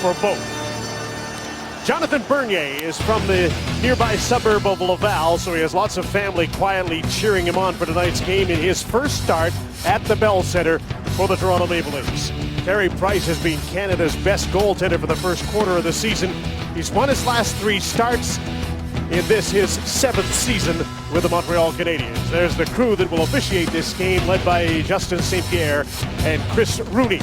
for both. Jonathan Bernier is from the nearby suburb of Laval, so he has lots of family quietly cheering him on for tonight's game in his first start at the Bell Centre for the Toronto Maple Leafs. Carey Price has been Canada's best goaltender for the first quarter of the season. He's won his last 3 starts in this, his 7th season with the Montreal Canadiens. There's the crew that will officiate this game, led by Justin St. Pierre and Chris Rooney.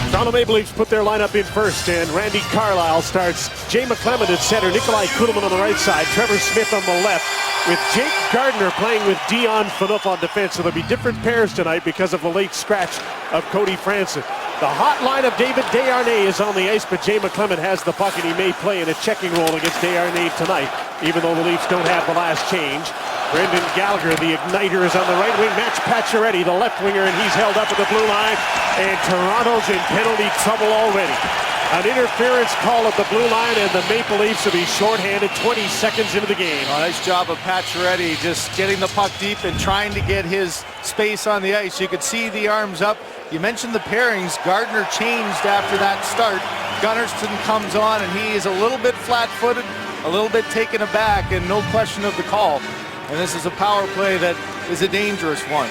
Toronto Maple Leafs put their lineup in first, and Randy Carlyle starts. Jay McClement at center, Nikolai Kulemin on the right side, Trevor Smith on the left, with Jake Gardiner playing with Dion Phaneuf on defense. So there'll be different pairs tonight because of the late scratch of Cody Franson. The hot line of David Desharnais is on the ice, but Jay McClement has the puck, and he may play in a checking role against Desharnais tonight, even though the Leafs don't have the last change. Brendan Gallagher, the igniter, is on the right wing. Max Pacioretty, the left winger, and he's held up at the blue line. And Toronto's in penalty trouble already. An interference call at the blue line, and the Maple Leafs will be shorthanded 20 seconds into the game. Nice job of Pacioretty just getting the puck deep and trying to get his space on the ice. You could see the arms up. You mentioned the pairings. Gardiner changed after that start. Gunnarsson comes on, and he is a little bit flat-footed, a little bit taken aback, and no question of the call. And this is a power play that is a dangerous one.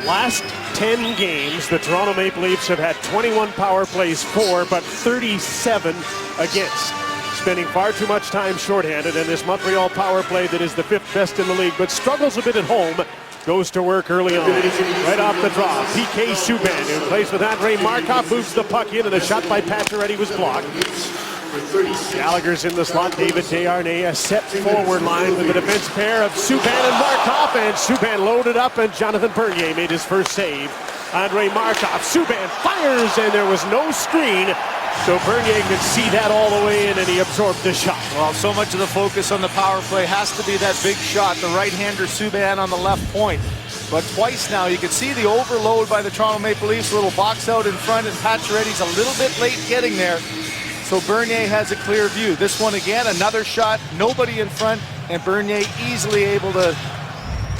Last 10 games, the Toronto Maple Leafs have had 21 power plays for, but 37 against. Spending far too much time shorthanded, and this Montreal power play that is the 5th best in the league, but struggles a bit at home, goes to work early on. Right off the draw, PK Subban, who plays with Andrei Markov, moves the puck in, and a shot by Pacioretty was blocked. Gallagher's in the slot. David Desharnais, a set forward line with the defense pair of Subban and Markov, and Subban loaded up, and Jonathan Bernier made his first save. Andrei Markov, Subban fires, and there was no screen, so Bernier could see that all the way in, and he absorbed the shot. Well, so much of the focus on the power play has to be that big shot, the right-hander Subban on the left point. But twice now, you can see the overload by the Toronto Maple Leafs, a little box out in front, and Pacioretty's a little bit late getting there. So Bernier has a clear view. This one again, another shot, nobody in front, and Bernier easily able to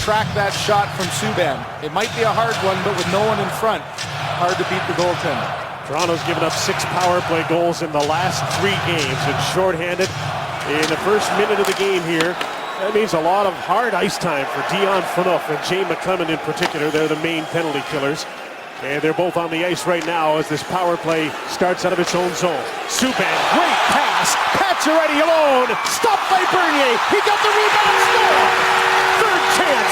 track that shot from Subban. It might be a hard one, but with no one in front, hard to beat the goaltender. Toronto's given up 6 power play goals in the last 3 games. It's shorthanded in the first minute of the game here. That means a lot of hard ice time for Dion Phaneuf and Jay McClement in particular. They're the main penalty killers. And they're both on the ice right now as this power play starts out of its own zone. Subban, great pass. Pacioretty alone. Stopped by Bernier. He got the rebound. Score. Third chance.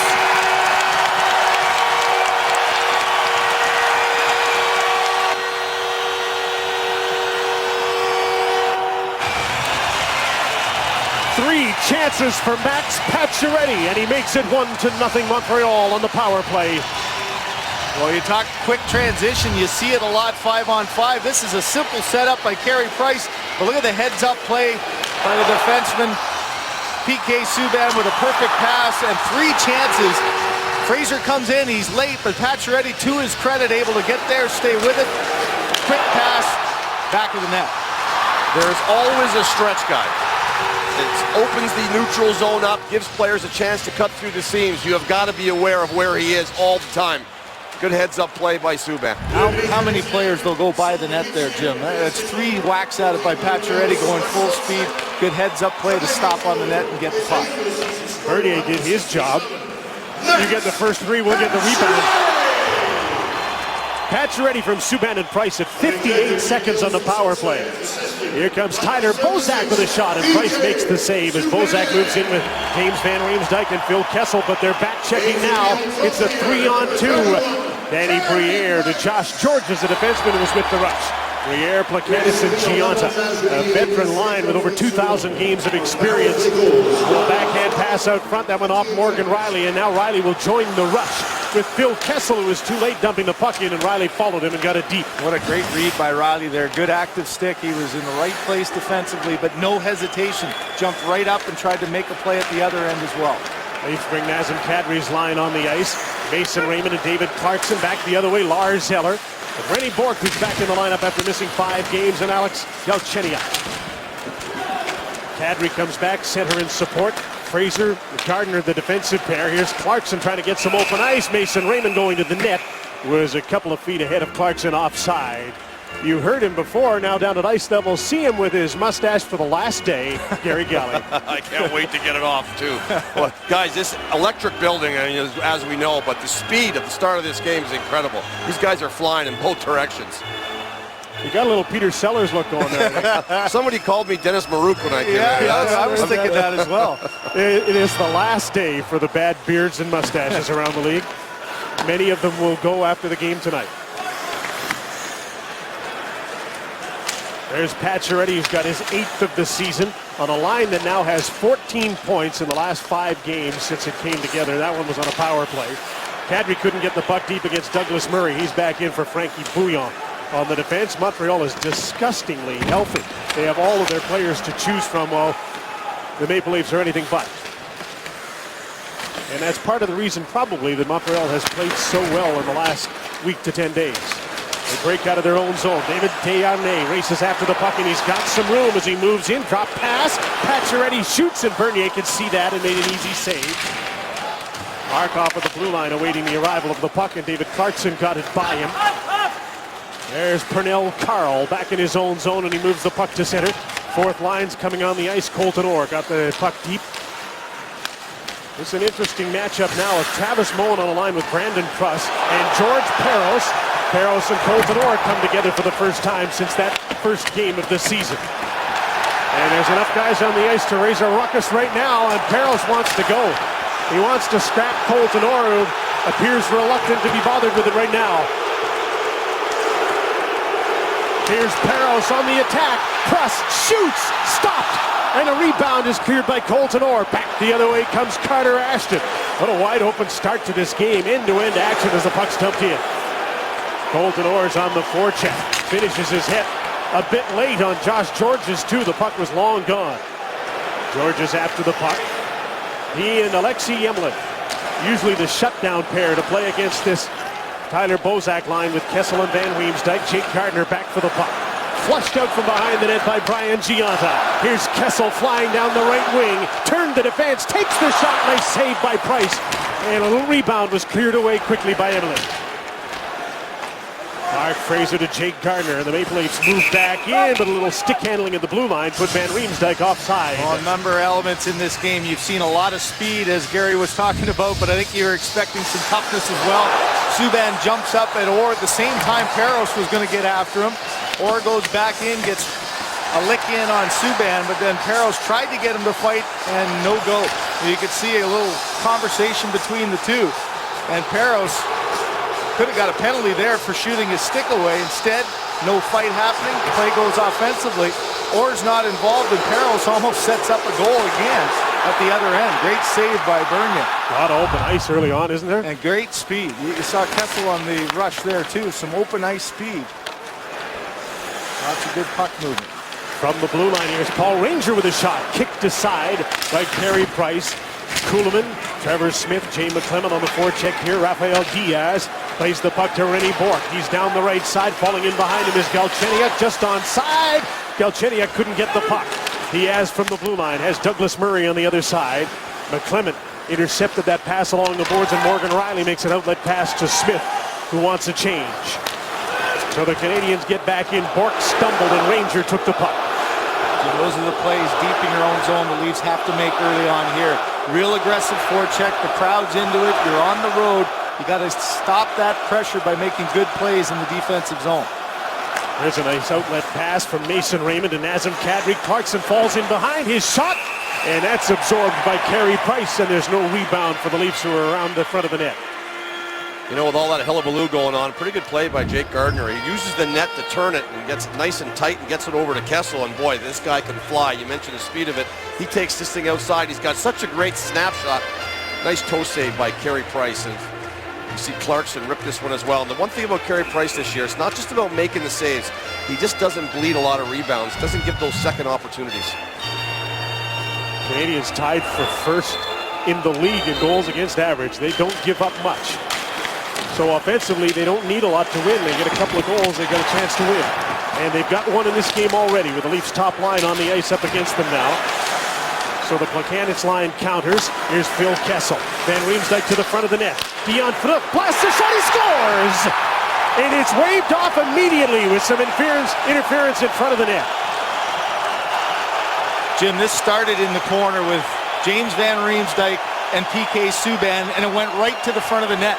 Three chances for Max Pacioretty, and he makes it 1-0 Montreal on the power play. Well, you talk quick transition, you see it a lot 5-on-5. This is a simple setup by Carey Price, but look at the heads-up play by the defenseman. PK Subban with a perfect pass and 3 chances. Fraser comes in, he's late, but Pacioretty, to his credit, able to get there, stay with it. Quick pass, back of the net. There's always a stretch guy. It opens the neutral zone up, gives players a chance to cut through the seams. You have got to be aware of where he is all the time. Good heads-up play by Subban. How many players will go by the net there, Jim? That's 3 whacks at it by Pacioretty going full speed. Good heads-up play to stop on the net and get the puck. Bernier did his job. You get the first 3, we'll get the rebound. Pacioretty from Subban and Price at 58 seconds on the power play. Here comes Tyler Bozak with a shot, and Price makes the save as Bozak moves in with James Van Riemsdyk and Phil Kessel, but they're back checking now. It's a 3-on-2. Danny Briere to Josh Georges, the defenseman who was with the rush. Briere, Plaquetis, and Giunta, a veteran line with over 2,000 games of experience. A backhand pass out front that went off Morgan Rielly, and now Rielly will join the rush with Phil Kessel, who was too late dumping the puck in, and Rielly followed him and got it deep. What a great read by Rielly there. Good active stick. He was in the right place defensively, but no hesitation. Jumped right up and tried to make a play at the other end as well. Leafs bring Nazem Kadri's line on the ice. Mason Raymond and David Clarkson back the other way. Lars Zeller. Rennie Bourque, who's back in the lineup after missing 5 games, and Alex Galchenyuk. Kadri comes back, center in support. Fraser, Gardiner, the defensive pair. Here's Clarkson trying to get some open ice. Mason Raymond going to the net. was a couple of feet ahead of Clarkson offside. You heard him before, now down at ice level. See him with his mustache for the last day, Gary Gelly. I can't wait to get it off, too. Well, guys, this electric building, as we know, but the speed at the start of this game is incredible. These guys are flying in both directions. You got a little Peter Sellers look going there. Somebody called me Dennis Marouk when I came in. I was thinking that as well. It is the last day for the bad beards and mustaches around the league. Many of them will go after the game tonight. There's Pacioretty, who's got his 8th of the season on a line that now has 14 points in the last 5 games since it came together. That one was on a power play. Kadri couldn't get the puck deep against Douglas Murray. He's back in for Frankie Bouillon. On the defense, Montreal is disgustingly healthy. They have all of their players to choose from, while the Maple Leafs are anything but. And that's part of the reason probably that Montreal has played so well in the last week to 10 days. They break out of their own zone. David Desharnais races after the puck, and he's got some room as he moves in. Drop pass. Pacioretty shoots, and Bernier could see that and made an easy save. Markov at the blue line awaiting the arrival of the puck, and David Clarkson got it by him. There's Pernell Carl back in his own zone, and he moves the puck to center. Fourth line's coming on the ice. Colton Orr got the puck deep. It's an interesting matchup now of Travis Moen on the line with Brandon Pruss and George Parros. Parros and Colton Orr come together for the first time since that first game of the season. And there's enough guys on the ice to raise a ruckus right now, and Parros wants to go. He wants to scrap Colton Orr, who appears reluctant to be bothered with it right now. Here's Parros on the attack. Pruss shoots, stopped, and a rebound is cleared by Colton Orr. Back the other way comes Carter Ashton. What a wide open start to this game. End-to-end action as the puck's dumped in. Colton Orr's on the forecheck. Finishes his hit a bit late on Josh Georges too. The puck was long gone. Georges after the puck. He and Alexei Yemlin, usually the shutdown pair to play against this Tyler Bozak line with Kessel and Van Riemsdyk. Jake Gardiner back for the puck. Flushed out from behind the net by Brian Gionta. Here's Kessel flying down the right wing. Turned the defense, takes the shot. Nice save by Price. And a little rebound was cleared away quickly by Emelin. Mark Fraser to Jake Gardiner, and the Maple Leafs move back in, but a little stick handling at the blue line put Van Riemsdyk offside. Well, a number of elements in this game. You've seen a lot of speed, as Gary was talking about, but I think you're expecting some toughness as well. Subban jumps up at Orr at the same time Parros was going to get after him. Orr goes back in, gets a lick in on Subban, but then Parros tried to get him to fight, and no go. You could see a little conversation between the two, and Parros could have got a penalty there for shooting his stick away. Instead, no fight happening. The play goes offensively. Orr's not involved, and Parros almost sets up a goal again at the other end. Great save by Bernier. A lot of open ice early on, isn't there? And great speed. You saw Kessel on the rush there, too. Some open ice speed. Lots of good puck movement. From the blue line, here's Paul Ranger with a shot. Kicked aside by Carey Price. Kuhlman, Trevor Smith, Jay McClement on the forecheck here. Rafael Diaz plays the puck to Rennie Bourque. He's down the right side. Falling in behind him is Galchenyuk, just onside. Galchenyuk couldn't get the puck. Diaz from the blue line has Douglas Murray on the other side. McClement intercepted that pass along the boards, and Morgan Riley makes an outlet pass to Smith, who wants a change. So the Canadians get back in. Bourque stumbled, and Ranger took the puck. So those are the plays deep in your own zone the Leafs have to make early on here. Real aggressive forecheck. The crowd's into it. You're on the road. You got to stop that pressure by making good plays in the defensive zone. There's a nice outlet pass from Mason Raymond to Nazem Kadri. Clarkson falls in behind his shot, and that's absorbed by Carey Price, and there's no rebound for the Leafs, who are around the front of the net. You know, with all that hullabaloo going on, pretty good play by Jake Gardiner. He uses the net to turn it and gets it nice and tight and gets it over to Kessel. And boy, this guy can fly. You mentioned the speed of it. He takes this thing outside. He's got such a great snapshot. Nice toe save by Carey Price. And you see Clarkson rip this one as well. And the one thing about Carey Price this year, it's not just about making the saves. He just doesn't bleed a lot of rebounds. Doesn't give those second opportunities. Canadians tied for first in the league in goals against average. They don't give up much. So offensively, they don't need a lot to win. They get a couple of goals, they got a chance to win. And they've got one in this game already with the Leafs top line on the ice up against them now. So the Placanitz line counters. Here's Phil Kessel. Van Riemsdyk to the front of the net. Dion Phaneuf blasts the shot. He scores! And it's waved off immediately with some interference in front of the net. Jim, this started in the corner with James Van Riemsdyk and PK Subban, and it went right to the front of the net.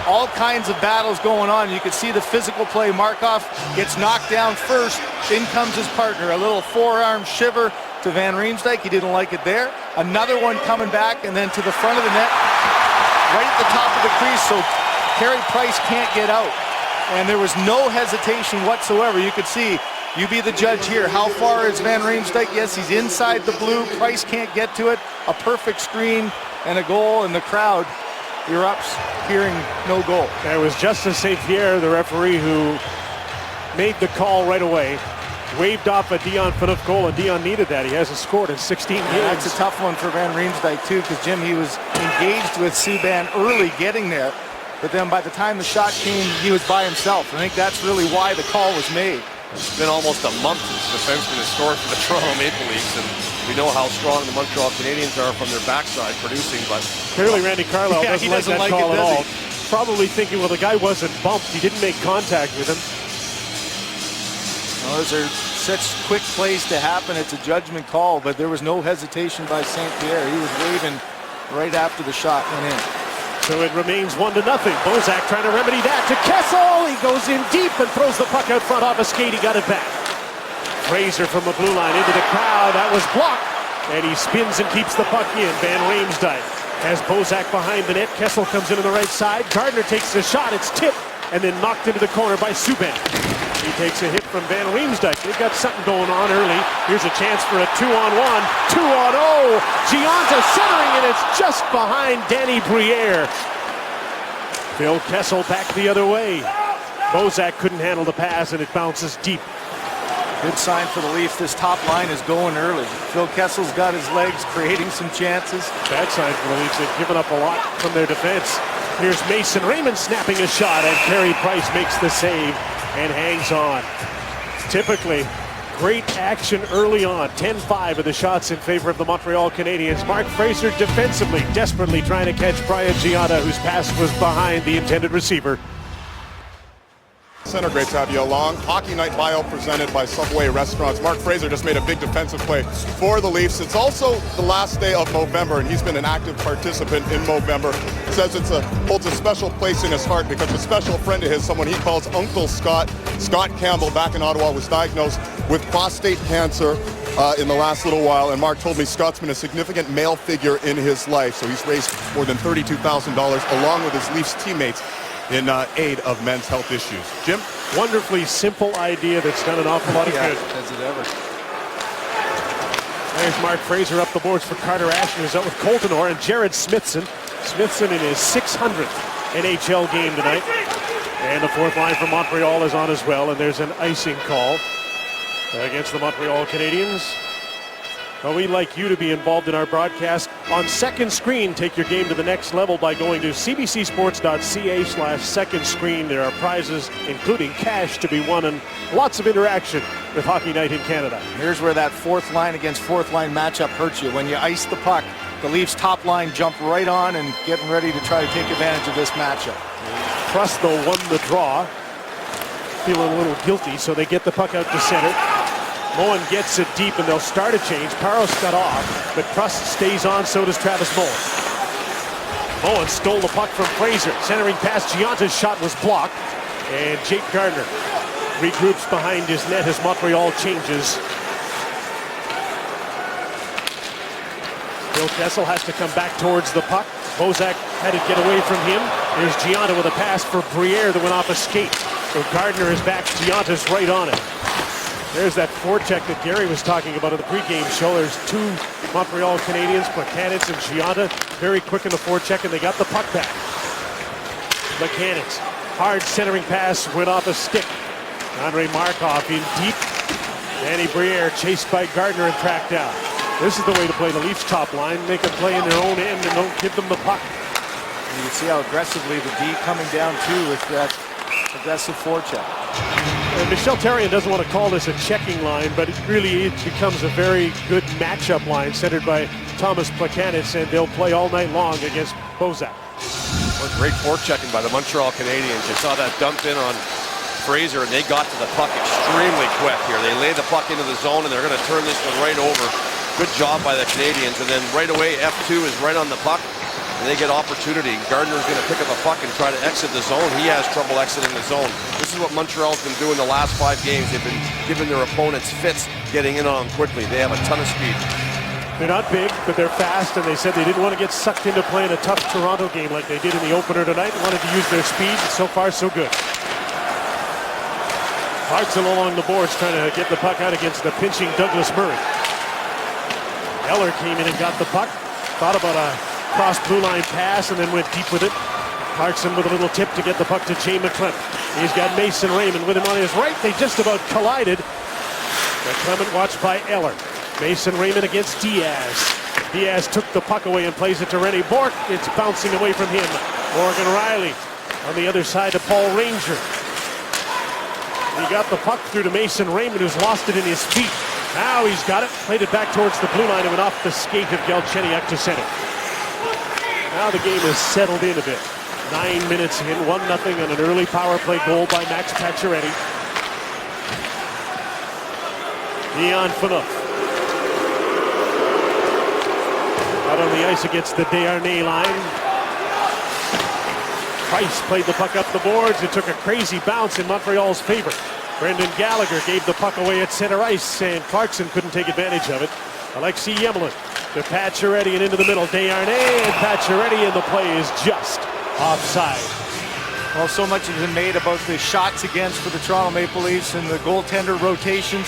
All kinds of battles going on. You could see the physical play. Markov gets knocked down first. In comes his partner. A little forearm shiver to Van Riemsdyk. He didn't like it there. Another one coming back, and then to the front of the net, right at the top of the crease, so Carey Price can't get out. And there was no hesitation whatsoever. You could see, you be the judge here. How far is Van Riemsdyk? Yes, he's inside the blue. Price can't get to it. A perfect screen and a goal, and the crowd erupts, hearing no goal. It was Justin St. Pierre, the referee, who made the call right away. Waved off a Dion Phaneuf goal, and Dion needed that. He hasn't scored in 16 games. That's a tough one for Van Riemsdyk too, because Jim, he was engaged with Subban early getting there, but then by the time the shot came, he was by himself. I think that's really why the call was made. It's been almost a month since the defenseman has scored for the Toronto Maple Leafs, and we know how strong the Montreal Canadiens are from their backside producing, but clearly Randy Carlyle he doesn't like that call at all. Probably thinking, well, the guy wasn't bumped. He didn't make contact with him. Well, those are such quick plays to happen. It's a judgment call, but there was no hesitation by St. Pierre. He was waving right after the shot went in. So it remains 1-0. Bozak trying to remedy that to Kessel. He goes in deep and throws the puck out front off a skate. He got it back. Fraser from the blue line into the crowd. That was blocked. And he spins and keeps the puck in. Van Riemsdyk has Bozak behind the net. Kessel comes in on the right side. Gardner takes the shot. It's tipped and then knocked into the corner by Subban. He takes a hit from Van Riemsdyk. They've got something going on early. Here's a chance for a 2-on-1. 2-on-0. Gianta centering, and it's just behind Danny Briere. Phil Kessel back the other way. Bozak couldn't handle the pass, and it bounces deep. Good sign for the Leafs. This top line is going early. Phil Kessel's got his legs, creating some chances. Bad sign for the Leafs. They've given up a lot from their defense. Here's Mason Raymond snapping a shot, and Carey Price makes the save and hangs on. Typically, great action early on. 10-5 of the shots in favor of the Montreal Canadiens. Mark Fraser defensively, desperately trying to catch Brian Gianta, whose pass was behind the intended receiver. Center, great to have you along. Hockey Night Bio presented by Subway Restaurants. Mark Fraser just made a big defensive play for the Leafs. It's also the last day of Movember, and he's been an active participant in Movember. Says holds a special place in his heart because a special friend of his, someone he calls Uncle Scott, Scott Campbell, back in Ottawa, was diagnosed with prostate cancer in the last little while, and Mark told me Scott's been a significant male figure in his life, so he's raised more than $32,000 along with his Leafs teammates in aid of men's health issues. Jim? Wonderfully simple idea that's done an awful lot of good. Has it ever. There's Mark Fraser up the boards for Carter Ashton, who's out with Colton Orr, and Jared Smithson. Smithson in his 600th NHL game tonight. And the fourth line for Montreal is on as well, and there's an icing call against the Montreal Canadiens. Well, we'd like you to be involved in our broadcast on Second Screen. Take your game to the next level by going to cbcsports.ca/second screen. There are prizes, including cash, to be won and lots of interaction with Hockey Night in Canada. Here's where that fourth line against fourth line matchup hurts you. When you ice the puck, the Leafs top line jump right on and getting ready to try to take advantage of this matchup. Trust, though, won the draw. Feeling a little guilty, so they get the puck out to center. Moen gets it deep, and they'll start a change. Parros got off, but Trust stays on, so does Travis Moen. Moen stole the puck from Fraser. Centering past Gianta's shot was blocked, and Jake Gardner regroups behind his net as Montreal changes. Phil Kessel has to come back towards the puck. Bozak had it get away from him. There's Gianta with a pass for Briere that went off a skate. So Gardner is back. Gianta's right on it. There's that forecheck that Gary was talking about in the pregame show. There's two Montreal Canadiens, Placanitz and Gianta, very quick in the forecheck, and they got the puck back. Placanitz, hard centering pass, went off a stick. Andrei Markov in deep. Danny Briere chased by Gardner and tracked down. This is the way to play the Leafs top line. Make a play in their own end and don't give them the puck. You can see how aggressively the D coming down too with that Aggressive forecheck. And Michel Therrien doesn't want to call this a checking line, but it becomes a very good matchup line centered by Thomas Plekanec, and they'll play all night long against Bozak. Great forechecking by the Montreal Canadiens. You saw that dump in on Fraser, and they got to the puck extremely quick here. They lay the puck into the zone, and they're going to turn this one right over. Good job by the Canadiens. And then right away, F2 is right on the puck, and they get opportunity. Gardner's going to pick up a puck and try to exit the zone. He has trouble exiting the zone. This is what Montreal's been doing the last 5 games. They've been giving their opponents fits getting in on them quickly. They have a ton of speed. They're not big, but they're fast, and they said they didn't want to get sucked into playing a tough Toronto game like they did in the opener tonight. They wanted to use their speed, and so far so good. Clarkson along the boards trying to get the puck out against the pinching Douglas Murray. Eller came in and got the puck, thought about a cross blue line pass and then went deep with it. Clarkson with a little tip to get the puck to Jay McClement. He's got Mason Raymond with him on his right. They just about collided. McClement watched by Eller. Mason Raymond against Diaz. Diaz took the puck away and plays it to Rennie Bourque. It's bouncing away from him. Morgan Riley on the other side to Paul Ranger. He got the puck through to Mason Raymond, who's lost it in his feet. Now he's got it. Played it back towards the blue line and went off the skate of Galchenyuk to center. Now the game is settled in a bit. 9 minutes in, 1-0 on an early power play goal by Max Pacioretty. Dion Phaneuf out on the ice against the Desharnais line. Price played the puck up the boards. It took a crazy bounce in Montreal's favor. Brendan Gallagher gave the puck away at center ice, and Clarkson couldn't take advantage of it. Alexei Yemelin to Pacioretty and into the middle. Desharnais and Pacioretty, and the play is just offside. Well, so much has been made about the shots against for the Toronto Maple Leafs and the goaltender rotations.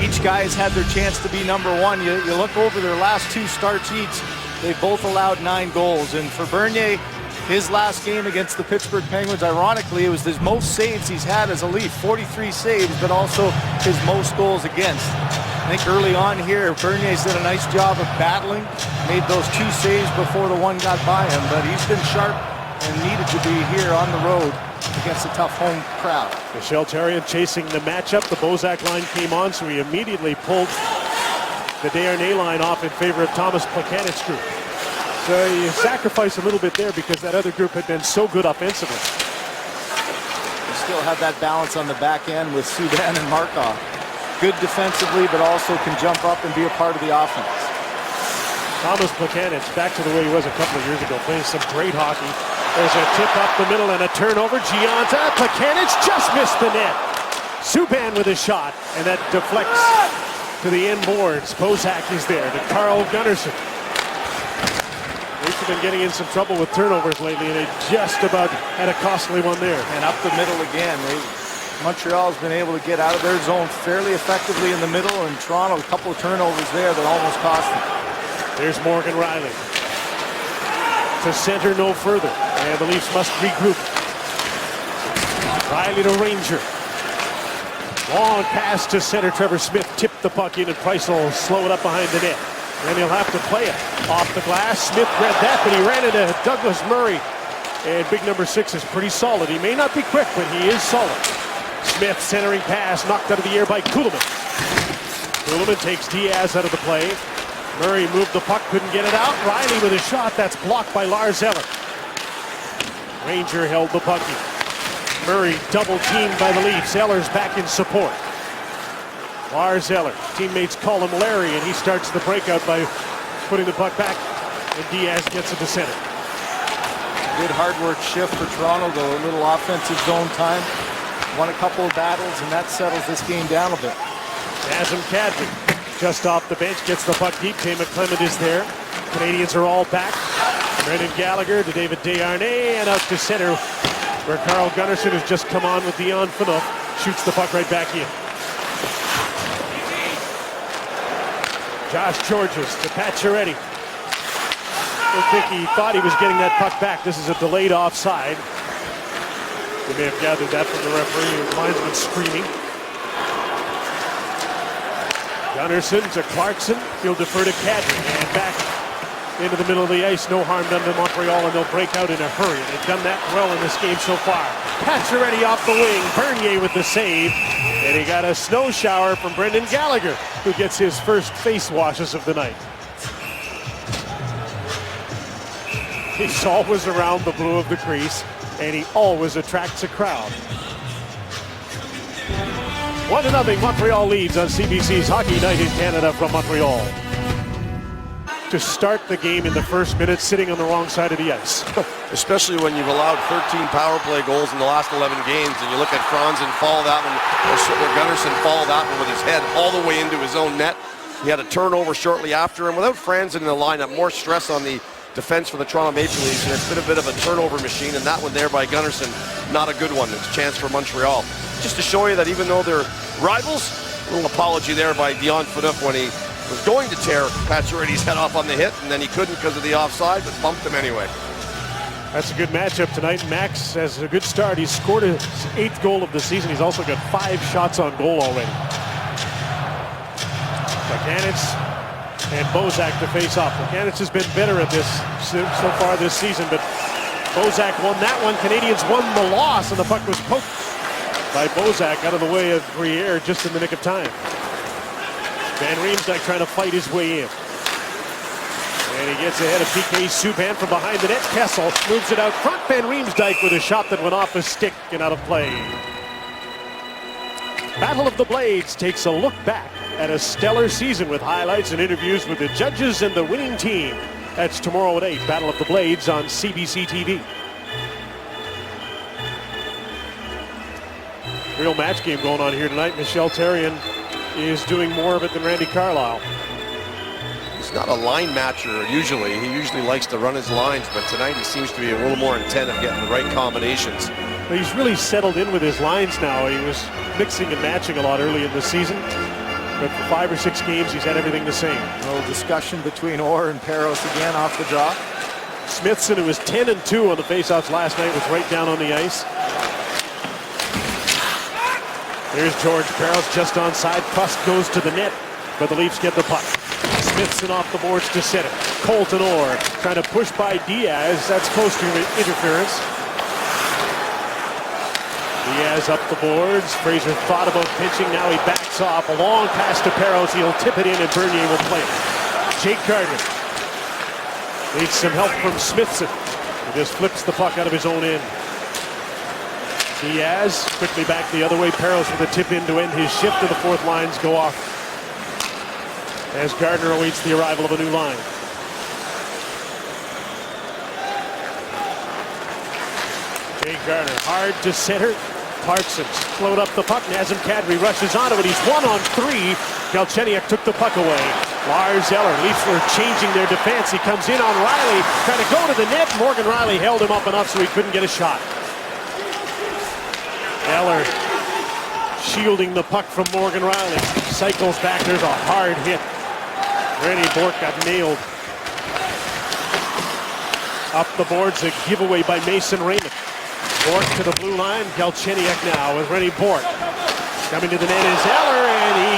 Each guy has had their chance to be number one. You look over their last 2 starts each, they both allowed 9 goals. And for Bernier, his last game against the Pittsburgh Penguins, ironically, it was his most saves he's had as a Leaf, 43 saves, but also his most goals against. I think early on here, Bernier's did a nice job of battling, made those 2 saves before the one got by him, but he's been sharp and needed to be here on the road against a tough home crowd. Michel Therrien chasing the matchup. The Bozak line came on, so he immediately pulled the Desharnais line off in favor of Thomas Plekanec's group. So you sacrifice a little bit there because that other group had been so good offensively. You still have that balance on the back end with Subban and Markov. Good defensively, but also can jump up and be a part of the offense. Thomas Plekanec back to the way he was a couple of years ago, playing some great hockey. There's a tip up the middle and a turnover. Gionta, Plekanec just missed the net. Subban with a shot, and that deflects to the end boards. Bozak is there to Carl Gunnarsson. They've been getting in some trouble with turnovers lately, and they just about had a costly one there. And up the middle again. Montreal's been able to get out of their zone fairly effectively in the middle, and Toronto, a couple of turnovers there that almost cost them. There's Morgan Riley. To center no further. And the Leafs must regroup. Riley to Ranger. Long pass to center. Trevor Smith tipped the puck in, and Price will slow it up behind the net. Then he'll have to play it off the glass. Smith read that, but he ran into Douglas Murray. And big number 6 is pretty solid. He may not be quick, but he is solid. Smith centering pass knocked out of the air by Kuhlman. Kuhlman takes Diaz out of the play. Murray moved the puck, couldn't get it out. Riley with a shot that's blocked by Lars Eller. Ranger held the puck in. Murray double teamed by the Leafs. Eller's back in support. Lars Eller, teammates call him Larry, and he starts the breakout by putting the puck back, and Diaz gets it to center. Good hard work shift for Toronto, though. A little offensive zone time. Won a couple of battles, and that settles this game down a bit. Nazem Kadri, just off the bench, gets the puck deep. Jay McClement is there. Canadians are all back. Brendan Gallagher to David Desharnais, and out to center, where Carl Gunnarsson has just come on with Dion Phaneuf. Shoots the puck right back in. Josh Georges to Pacioretty. I think he thought he was getting that puck back. This is a delayed offside. You may have gathered that from the referee. His linesman screaming. Gunnarsson to Clarkson. He'll defer to Kadri. And back into the middle of the ice. No harm done to Montreal, and they'll break out in a hurry. They've done that well in this game so far. Pacioretty off the wing. Bernier with the save. And he got a snow shower from Brendan Gallagher, who gets his first face washes of the night. He's always around the blue of the crease, and he always attracts a crowd. 1-0, Montreal leads on CBC's Hockey Night in Canada from Montreal. To start the game in the first minute, sitting on the wrong side of the ice. Especially when you've allowed 13 power play goals in the last 11 games, and you look at Franzen fall that one, or Gunnarsson fall that one with his head all the way into his own net. He had a turnover shortly after, and without Franzen in the lineup, more stress on the defense for the Toronto Maple Leafs, and it's been a bit of a turnover machine, and that one there by Gunnarsson, not a good one. It's a chance for Montreal. Just to show you that even though they're rivals, a little apology there by Dion Phaneuf when he was going to tear Pacioretty's head off on the hit, and then he couldn't because of the offside, but bumped him anyway. That's a good matchup tonight. Max has a good start. He's scored his 8th goal of the season. He's also got 5 shots on goal already. Buchanan and Bozak to face off. Buchanan has been better at this so far this season, but Bozak won that one. Canadians won the loss, and the puck was poked by Bozak out of the way of Briere just in the nick of time. Van Riemsdyk trying to fight his way in. And he gets ahead of PK Subban from behind the net. Kessel moves it out front. Van Riemsdyk with a shot that went off his stick and out of play. Battle of the Blades takes a look back at a stellar season with highlights and interviews with the judges and the winning team. That's tomorrow at 8. Battle of the Blades on CBC TV. Real match game going on here tonight. Michel Therrien is doing more of it than Randy Carlyle. He's not a line matcher usually. He usually likes to run his lines, but tonight he seems to be a little more intent of getting the right combinations. But he's really settled in with his lines now. He was mixing and matching a lot early in the season, but for 5 or 6 games he's had everything the same. A little discussion between Orr and Parros again off the draw. Smithson, who was 10-2 on the faceoffs last night, was right down on the ice. Here's George Parros just onside. Puck goes to the net, but the Leafs get the puck. Smithson off the boards to center. Colton Orr trying to push by Diaz. That's close to interference. Diaz up the boards. Fraser thought about pitching. Now he backs off. A long pass to Parros. He'll tip it in, and Bernier will play it. Jake Gardiner needs some help from Smithson. He just flips the puck out of his own end. Diaz quickly back the other way. Parros with a tip in to end his shift, and the fourth lines go off as Gardiner awaits the arrival of a new line. Jake Gardiner hard to center. Parsons float up the puck. Nazem Kadri rushes onto it. He's 1-on-3. Galchenyuk took the puck away. Lars Eller. Leafs were changing their defense. He comes in on Riley, trying to go to the net. Morgan Riley held him up enough so he couldn't get a shot. Eller shielding the puck from Morgan Riley. Cycles back. There's a hard hit. Randy Bourque got nailed. Up the boards, a giveaway by Mason Raymond. Bourque to the blue line. Galchenyuk now with Randy Bourque. Coming to the net is Eller, and he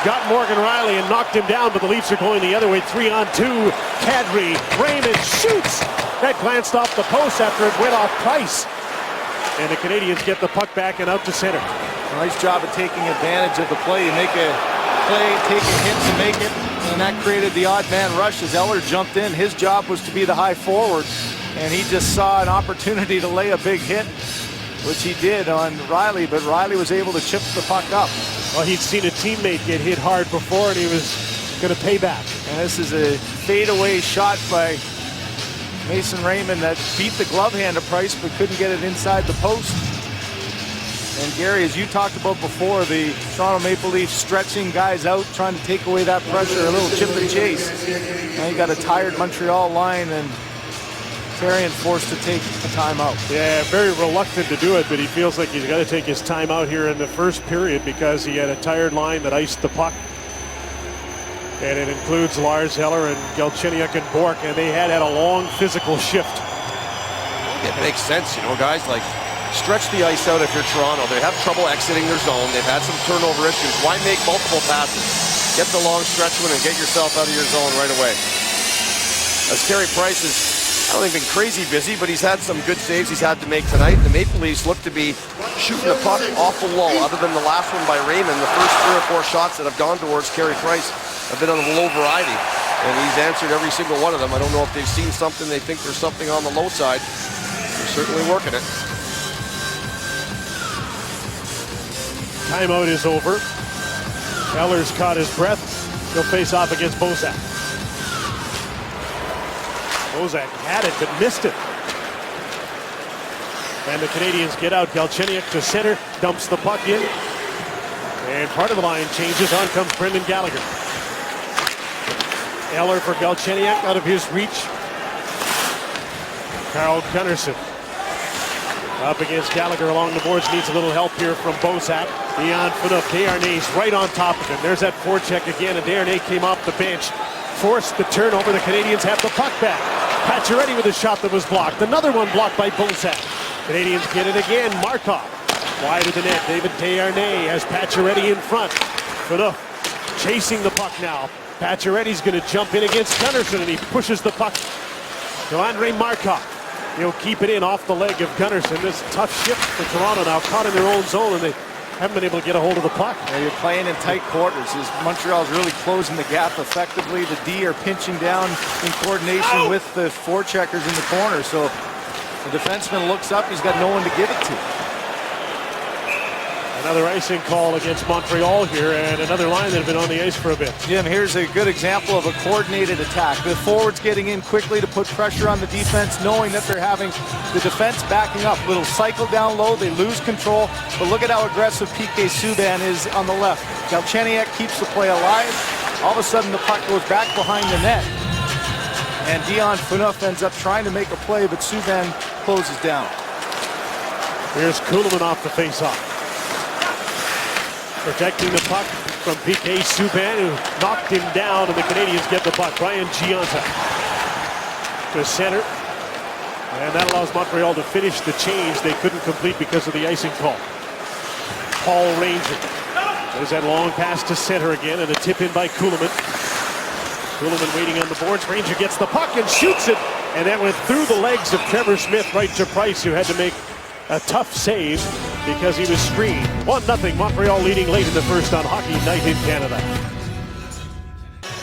got Morgan Riley and knocked him down, but the Leafs are going the other way. 3-on-2. Kadri. Raymond shoots. That glanced off the post after it went off Price. And the Canadians get the puck back and out to center. Nice job of taking advantage of the play. You make a play, take a hit to make it, and that created the odd man rush as Eller jumped in. His job was to be the high forward, and he just saw an opportunity to lay a big hit, which he did on Riley, but Riley was able to chip the puck up. Well, he'd seen a teammate get hit hard before, and he was going to pay back. And this is a fadeaway shot by Mason Raymond that beat the glove hand of Price, but couldn't get it inside the post. And Gary, as you talked about before, the Toronto Maple Leafs stretching guys out, trying to take away that pressure, a little chip and chase. Now you got a tired Montreal line, and Therrien forced to take a timeout. Yeah, very reluctant to do it, but he feels like he's got to take his time out here in the first period because he had a tired line that iced the puck. And it includes Lars Eller and Galchenyuk and Bourque, and they had a long physical shift. It makes sense, you know, guys, like stretch the ice out if you're Toronto. They have trouble exiting their zone. They've had some turnover issues. Why make multiple passes? Get the long stretch one and get yourself out of your zone right away. as Carey Price has, I don't think, been crazy busy, but he's had some good saves he's had to make tonight. The Maple Leafs look to be shooting the puck awful low. Other than the last one by Raymond, the first 3 or 4 shots that have gone towards Carey Price have been on a low variety, and he's answered every single one of them. I don't know if they've seen something, they think there's something on the low side. They're certainly working it. Timeout is over. Eller's caught his breath. He'll face off against Bozak. Bozak had it but missed it. And the Canadians get out. Galchenyuk to center, dumps the puck in. And part of the line changes. On comes Brendan Gallagher. Eller for Galchenyuk, out of his reach. Carl Gunnarsson up against Gallagher along the boards. Needs a little help here from Bozak. Dion Phaneuf. Desharnais right on top of him. There's that forecheck again, and Desharnais came off the bench. Forced the turnover. The Canadians have the puck back. Pacioretty with a shot that was blocked. Another one blocked by Bozak. Canadians get it again. Markov wide of the net. David Desharnais has Pacioretty in front. Phaneuf chasing the puck now. Pacioretty's going to jump in against Gunnarsson, and he pushes the puck to Andrei Markov. He'll keep it in off the leg of Gunnarsson. This tough shift for Toronto now, caught in their own zone, and they haven't been able to get a hold of the puck. Yeah, you're playing in tight quarters. As Montreal's really closing the gap effectively. The D are pinching down in coordination with the forecheckers in the corner. So the defenseman looks up. He's got no one to give it to. Another icing call against Montreal here, and another line that had been on the ice for a bit. Jim, here's a good example of a coordinated attack. The forwards getting in quickly to put pressure on the defense, knowing that they're having the defense backing up. Little cycle down low, they lose control, but look at how aggressive PK Subban is on the left. Galchenyuk keeps the play alive. All of a sudden the puck goes back behind the net, and Dion Phaneuf ends up trying to make a play, but Subban closes down. Here's Kuhlman off the face-off. Protecting the puck from PK Subban, who knocked him down, and the Canadians get the puck. Brian Gionta to center. And that allows Montreal to finish the change they couldn't complete because of the icing call. Paul Ranger. There's that long pass to center again, and a tip in by Kuhlman. Kuhlman waiting on the boards. Ranger gets the puck and shoots it. And that went through the legs of Trevor Smith right to Price, who had to make a tough save because he was screened. 1-0 Montreal leading late in the first on Hockey Night in Canada.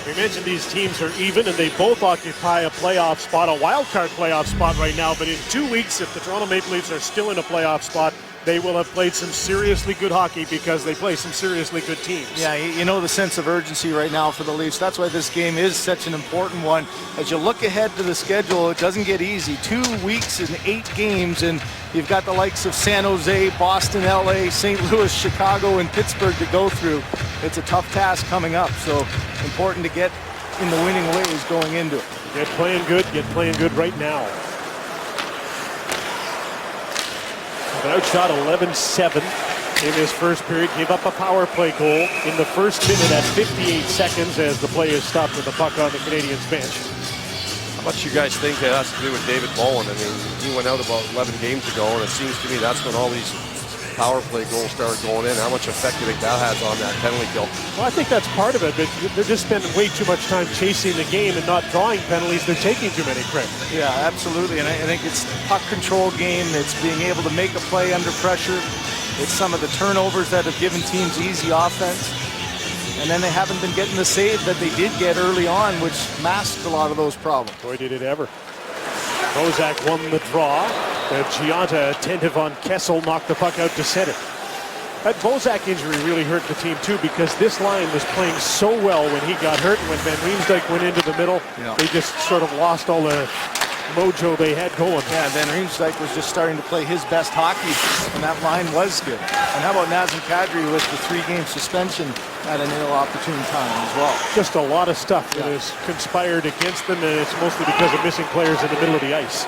We mentioned these teams are even, and they both occupy a playoff spot, a wild card playoff spot right now. But in 2 weeks, if the Toronto Maple Leafs are still in a playoff spot, they will have played some seriously good hockey because they play some seriously good teams. Yeah, you know the sense of urgency right now for the Leafs. That's why this game is such an important one. As you look ahead to the schedule, it doesn't get easy. 2 weeks and 8 games, and you've got the likes of San Jose, Boston, LA, St. Louis, Chicago, and Pittsburgh to go through. It's a tough task coming up, so important to get in the winning ways going into it. Get playing good right now. An outshot 11-7 in this first period. Gave up a power play goal in the first minute at 58 seconds as the play is stopped with the puck on the Canadiens bench. How much you guys think that has to do with David Bowen? I mean, he went out about 11 games ago, and it seems to me that's when all these power play goals started going in. How much effect do you think that has on that penalty kill? Well, I think that's part of it, but they're just spending way too much time chasing the game and not drawing penalties. They're taking too many, Craig. Yeah, absolutely, and I think it's puck control game. It's being able to make a play under pressure. It's some of the turnovers that have given teams easy offense. And then they haven't been getting the save that they did get early on, which masked a lot of those problems. Boy, did it ever. Bozak won the draw. Gionta, attentive on Kessel, knocked the puck out to center. That Bozak injury really hurt the team too, because this line was playing so well when he got hurt. When Van Riemsdyk went into the middle, they just sort of lost all the mojo they had going. Yeah, Van Riemsdyk was just starting to play his best hockey, and that line was good. And how about Nazem Kadri with the 3-game suspension at an ill-opportune time as well? Just a lot of stuff that has conspired against them, and it's mostly because of missing players in the middle of the ice.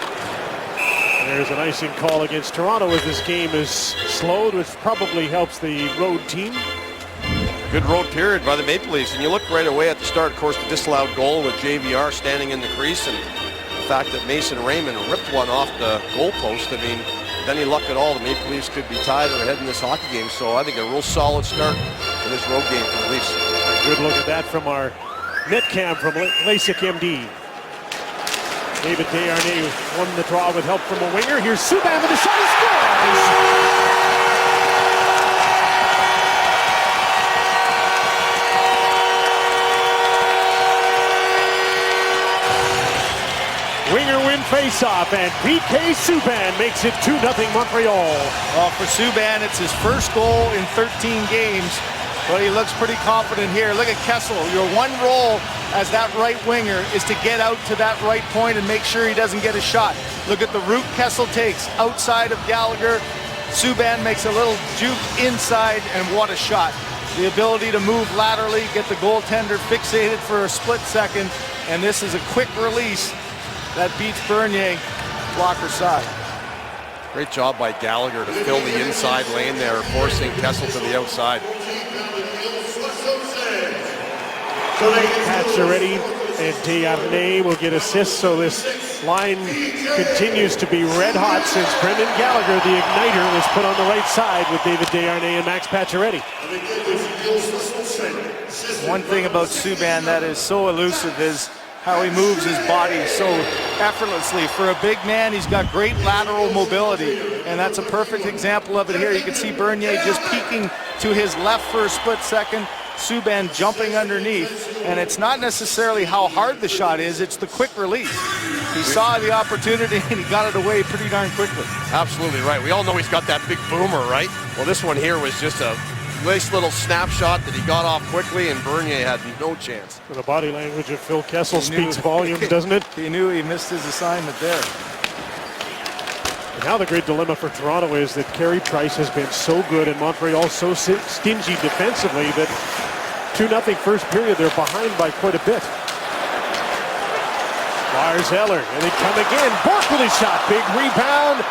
There's an icing call against Toronto as this game is slowed, which probably helps the road team. Good road period by the Maple Leafs, and you look right away at the start, of course, the disallowed goal with JVR standing in the crease, and the fact that Mason Raymond ripped one off the goalpost. I mean, any luck at all, the Maple Leafs could be tied or ahead in this hockey game. So I think a real solid start in this road game for the Leafs. Good look at that from our net cam from LASIK MD. David Desharnais won the draw with help from a winger. Here's Subban with a shot. He scores! Winger win faceoff, and PK Subban makes it 2-0 Montreal. Well, for Subban, it's his first goal in 13 games, but he looks pretty confident here. Look at Kessel. Your one role as that right winger is to get out to that right point and make sure he doesn't get a shot. Look at the route Kessel takes outside of Gallagher. Subban makes a little juke inside, and what a shot. The ability to move laterally, get the goaltender fixated for a split second, and this is a quick release that beats Bernier blocker side. Great job by Gallagher to fill the inside lane there, forcing Kessel to the outside. Pacioretty and Desharnais will get assists, so this line continues to be red hot since Brendan Gallagher, the igniter, was put on the right side with David Desharnais and Max Pacioretty. One thing about Subban that is so elusive is how he moves his body so effortlessly. For a big man, he's got great lateral mobility, and that's a perfect example of it here. You can see Bernier just peeking to his left for a split second, Subban jumping underneath, and it's not necessarily how hard the shot is, it's the quick release. He saw the opportunity and he got it away pretty darn quickly. Absolutely right. We all know he's got that big boomer, right? Well, this one here was just a nice little snapshot that he got off quickly, and Bernier had no chance. The body language of Phil Kessel speaks volumes, doesn't it? He knew he missed his assignment there. And now the great dilemma for Toronto is that Carey Price has been so good and Montreal so stingy defensively that 2-0 first period, they're behind by quite a bit. Lars Eller, and they come again. Bourque with a shot, big rebound,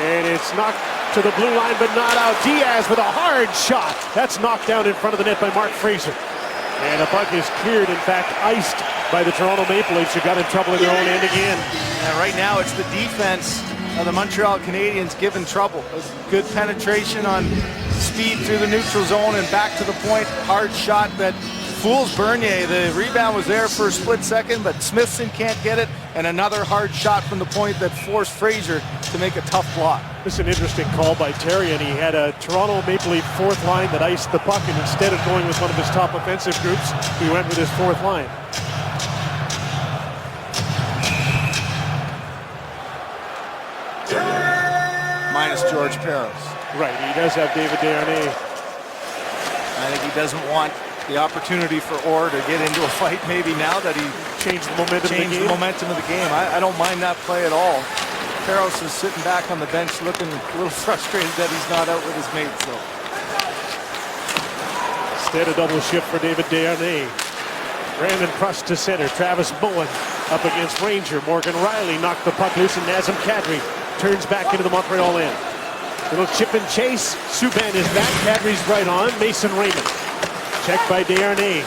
and it's knocked to the blue line, but not out. Diaz with a hard shot. That's knocked down in front of the net by Mark Fraser. And the puck is cleared, in fact, iced by the Toronto Maple Leafs, who got in trouble in their own end again. And right now, it's the defense of the Montreal Canadiens giving trouble. Good penetration on speed through the neutral zone and back to the point. Hard shot that fools Bernier. The rebound was there for a split second, but Smithson can't get it. And another hard shot from the point that forced Fraser to make a tough block. This is an interesting call by Terry, and he had a Toronto Maple Leaf fourth line that iced the puck, and instead of going with one of his top offensive groups, he went with his fourth line. Minus George Parros. Right, he does have David Desharnais. I think he doesn't want the opportunity for Orr to get into a fight maybe now that he changed the momentum of the game. I don't mind that play at all. Parros is sitting back on the bench looking a little frustrated that he's not out with his mates, though. Instead, a double shift for David Desharnais. Brandon Prust to center. Travis Bowen up against Ranger. Morgan Rielly knocked the puck loose, and Nazem Kadri turns back into the Montreal end. Little chip and chase. Subban is back. Kadri's right on. Mason Raymond. Checked by Desharnais.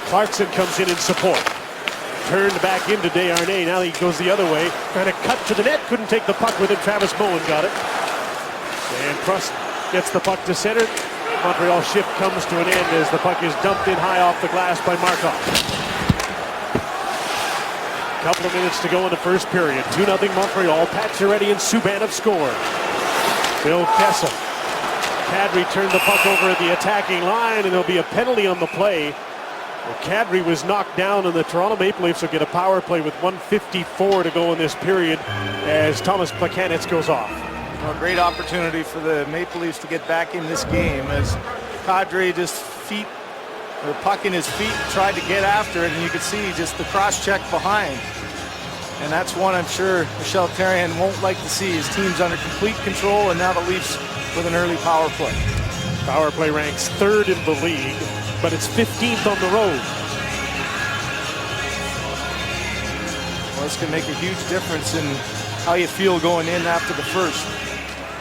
Clarkson comes in support. Turned back into Desharnais. Now he goes the other way. Trying to cut to the net. Couldn't take the puck with him. Travis Bowen got it. And Prust gets the puck to center. Montreal shift comes to an end as the puck is dumped in high off the glass by Markov. Couple of minutes to go in the first period. 2-0 Montreal. Pacioretty and Subban have scored. Phil Kessel. Kadri turned the puck over at the attacking line, and there'll be a penalty on the play. Well, Kadri was knocked down, and the Toronto Maple Leafs will get a power play with 1:54 to go in this period as Thomas Plekanec goes off. Well, great opportunity for the Maple Leafs to get back in this game as Kadri just the puck in his feet, tried to get after it, and you could see just the cross-check behind. And that's one I'm sure Michel Therrien won't like to see. His team's under complete control, and now the Leafs with an early power play. Power play ranks 3rd in the league, but it's 15th on the road. Well, this can make a huge difference in how you feel going in after the first.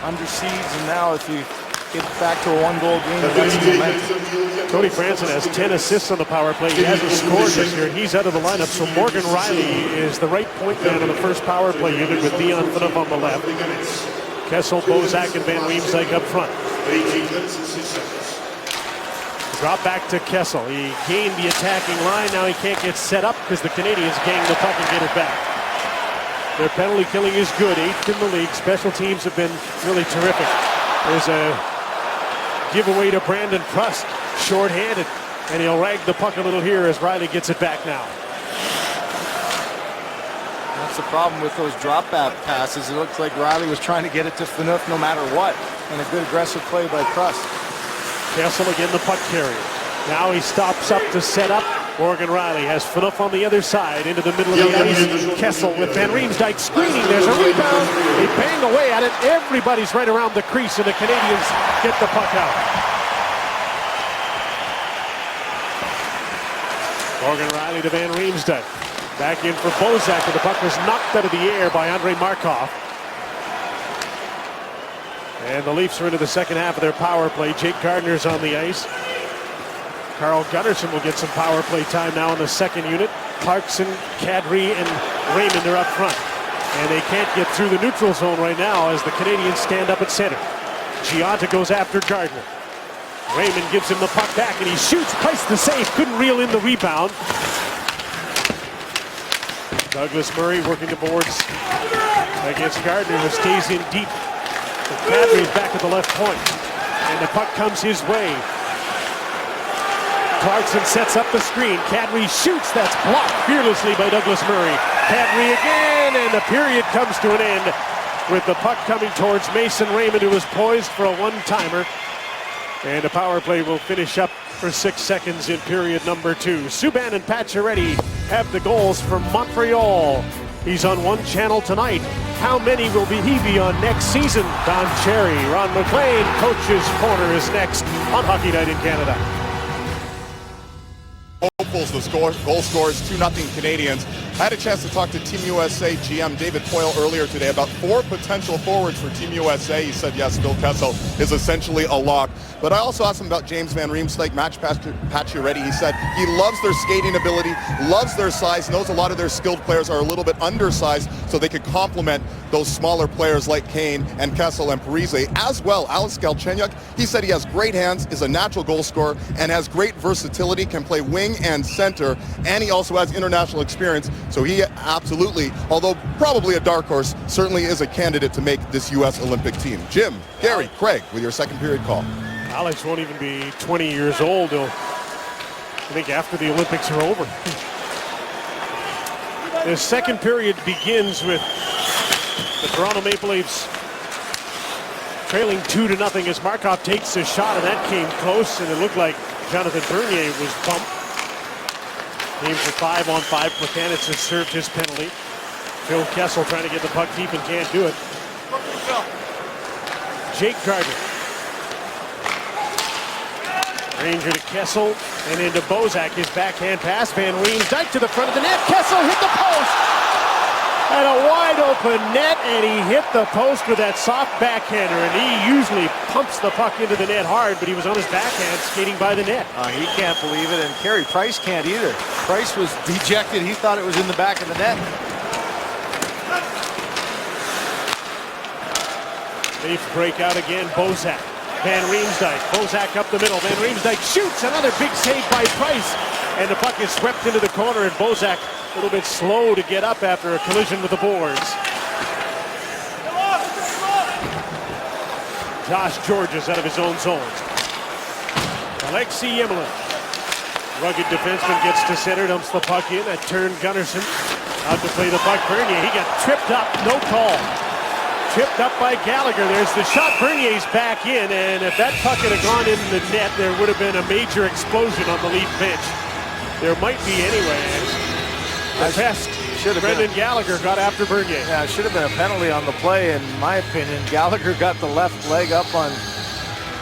Under siege, and now if you get back to a one-goal game, that's momentum. Cody Franson has 10 assists on the power play. He hasn't scored this year. He's out of the lineup, so Morgan Rielly is the right point man on the first power play unit with Dion Phaneuf on the left. Kessel, Bozak, and Van Riemsdyk up front. Drop back to Kessel. He gained the attacking line. Now he can't get set up because the Canadians gained the puck and get it back. Their penalty killing is good, 8th in the league. Special teams have been really terrific. There's a giveaway to Brandon Prust, shorthanded, and he'll rag the puck a little here as Riley gets it back now. That's the problem with those drop back passes. It looks like Riley was trying to get it to Phaneuf no matter what, and a good aggressive play by Prust. Kessel again, the puck carrier. Now he stops up to set up. Morgan Riley has Phaneuf on the other side into the middle of the ice. Kessel with Van Riemsdyk screening. There's a rebound. They bang away at it. Everybody's right around the crease, and the Canadians get the puck out. Morgan Riley to Van Riemsdyk. Back in for Bozak, and the puck was knocked out of the air by Andrei Markov. And the Leafs are into the second half of their power play. Jake Gardner's on the ice. Carl Gunnarsson will get some power play time now in the second unit. Clarkson, Kadri, and Raymond are up front. And they can't get through the neutral zone right now as the Canadians stand up at center. Gionta goes after Gardner. Raymond gives him the puck back, and he shoots. Price the save. Couldn't reel in the rebound. Douglas Murray working the boards against Gardner, who stays in deep. Kadri's back at the left point, and the puck comes his way. Clarkson sets up the screen. Kadri shoots. That's blocked fearlessly by Douglas Murray. Kadri again, and the period comes to an end with the puck coming towards Mason Raymond, who was poised for a one-timer. And the power play will finish up for 6 seconds in period number 2. Subban and Pacioretty have the goals for Montreal. He's on one channel tonight. How many will he be on next season? Don Cherry, Ron McLean, Coach's Corner is next on Hockey Night in Canada. Hopefuls, the goal scorers, 2-0 Canadians. I had a chance to talk to Team USA GM David Poile earlier today about 4 potential forwards for Team USA. He said, yes, Phil Kessel is essentially a lock. But I also asked him about James Van Riemsdyk, Match Pacioretty. He said he loves their skating ability, loves their size, knows a lot of their skilled players are a little bit undersized, so they could complement those smaller players like Kane and Kessel and Parise. As well, Alex Galchenyuk, he said he has great hands, is a natural goal scorer, and has great versatility, can play wing and center, and he also has international experience. So he absolutely, although probably a dark horse, certainly is a candidate to make this U.S. Olympic team. Jim, Gary, Craig, with your second period call. Alex won't even be 20 years old. I think after the Olympics are over. The second period begins with the Toronto Maple Leafs trailing 2-0 as Markov takes a shot, and that came close, and it looked like Jonathan Bernier was bumped. Games for 5-on-5. Plekanec has served his penalty. Phil Kessel trying to get the puck deep and can't do it. Jake Gardner. Ranger to Kessel and into Bozak. His backhand pass. Van Riemsdyk to the front of the net. Kessel hit the post. At a wide open net, and he hit the post with that soft backhander. And he usually pumps the puck into the net hard, but he was on his backhand skating by the net. He can't believe it, and Carey Price can't either. Price was dejected. He thought it was in the back of the net. Leafs break out again. Bozak. Van Riemsdyk. Bozak up the middle. Van Riemsdyk shoots. Another big save by Price. And the puck is swept into the corner, and Bozak a little bit slow to get up after a collision with the boards. Josh Georges out of his own zone. Alexei Yemelin. Rugged defenseman gets to center, dumps the puck in. That turned Gunnarsson out to play the puck. Bernier, he got tripped up, no call. Tripped up by Gallagher. There's the shot. Bernier's back in, and if that puck had gone in the net, there would have been a major explosion on the Leaf bench. There might be anyway. The best, Brendan Gallagher got after Bernier. Yeah, it should have been a penalty on the play, in my opinion. Gallagher got the left leg up on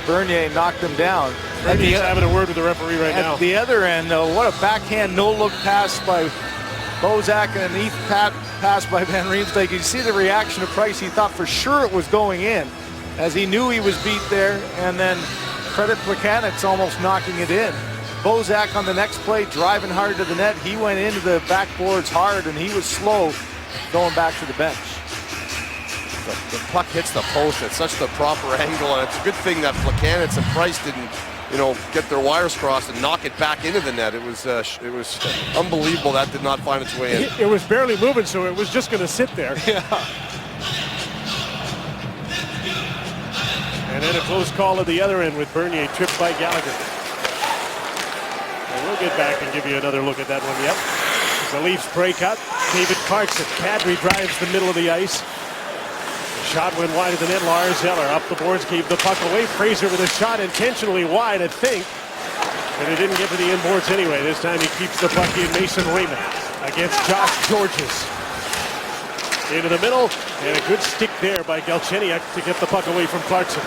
Bernier and knocked him down. Bernier's having a word with the referee right now. At the other end, though, what a backhand no-look pass by Bozak and an pass by Van Riemsdyk. You see the reaction of Price. He thought for sure it was going in, as he knew he was beat there, and then credit Plekanec almost knocking it in. Bozak on the next play, driving hard to the net. He went into the backboards hard, and he was slow going back to the bench. The puck hits the post at such the proper angle, and it's a good thing that Plekanec and Price didn't get their wires crossed and knock it back into the net. It was unbelievable that did not find its way in. It was barely moving, so it was just going to sit there. Yeah. And then a close call at the other end with Bernier tripped by Gallagher. And we'll get back and give you another look at that one. Yep. As the Leafs break up, David Clarkson. Kadri drives the middle of the ice. Shot went wide of the net. Lars Eller up the boards, gave the puck away. Fraser with a shot intentionally wide, I think. And it didn't get to the inboards anyway. This time he keeps the puck in. Mason Raymond against Josh Georges. Into the middle, and a good stick there by Galchenyuk to get the puck away from Clarkson.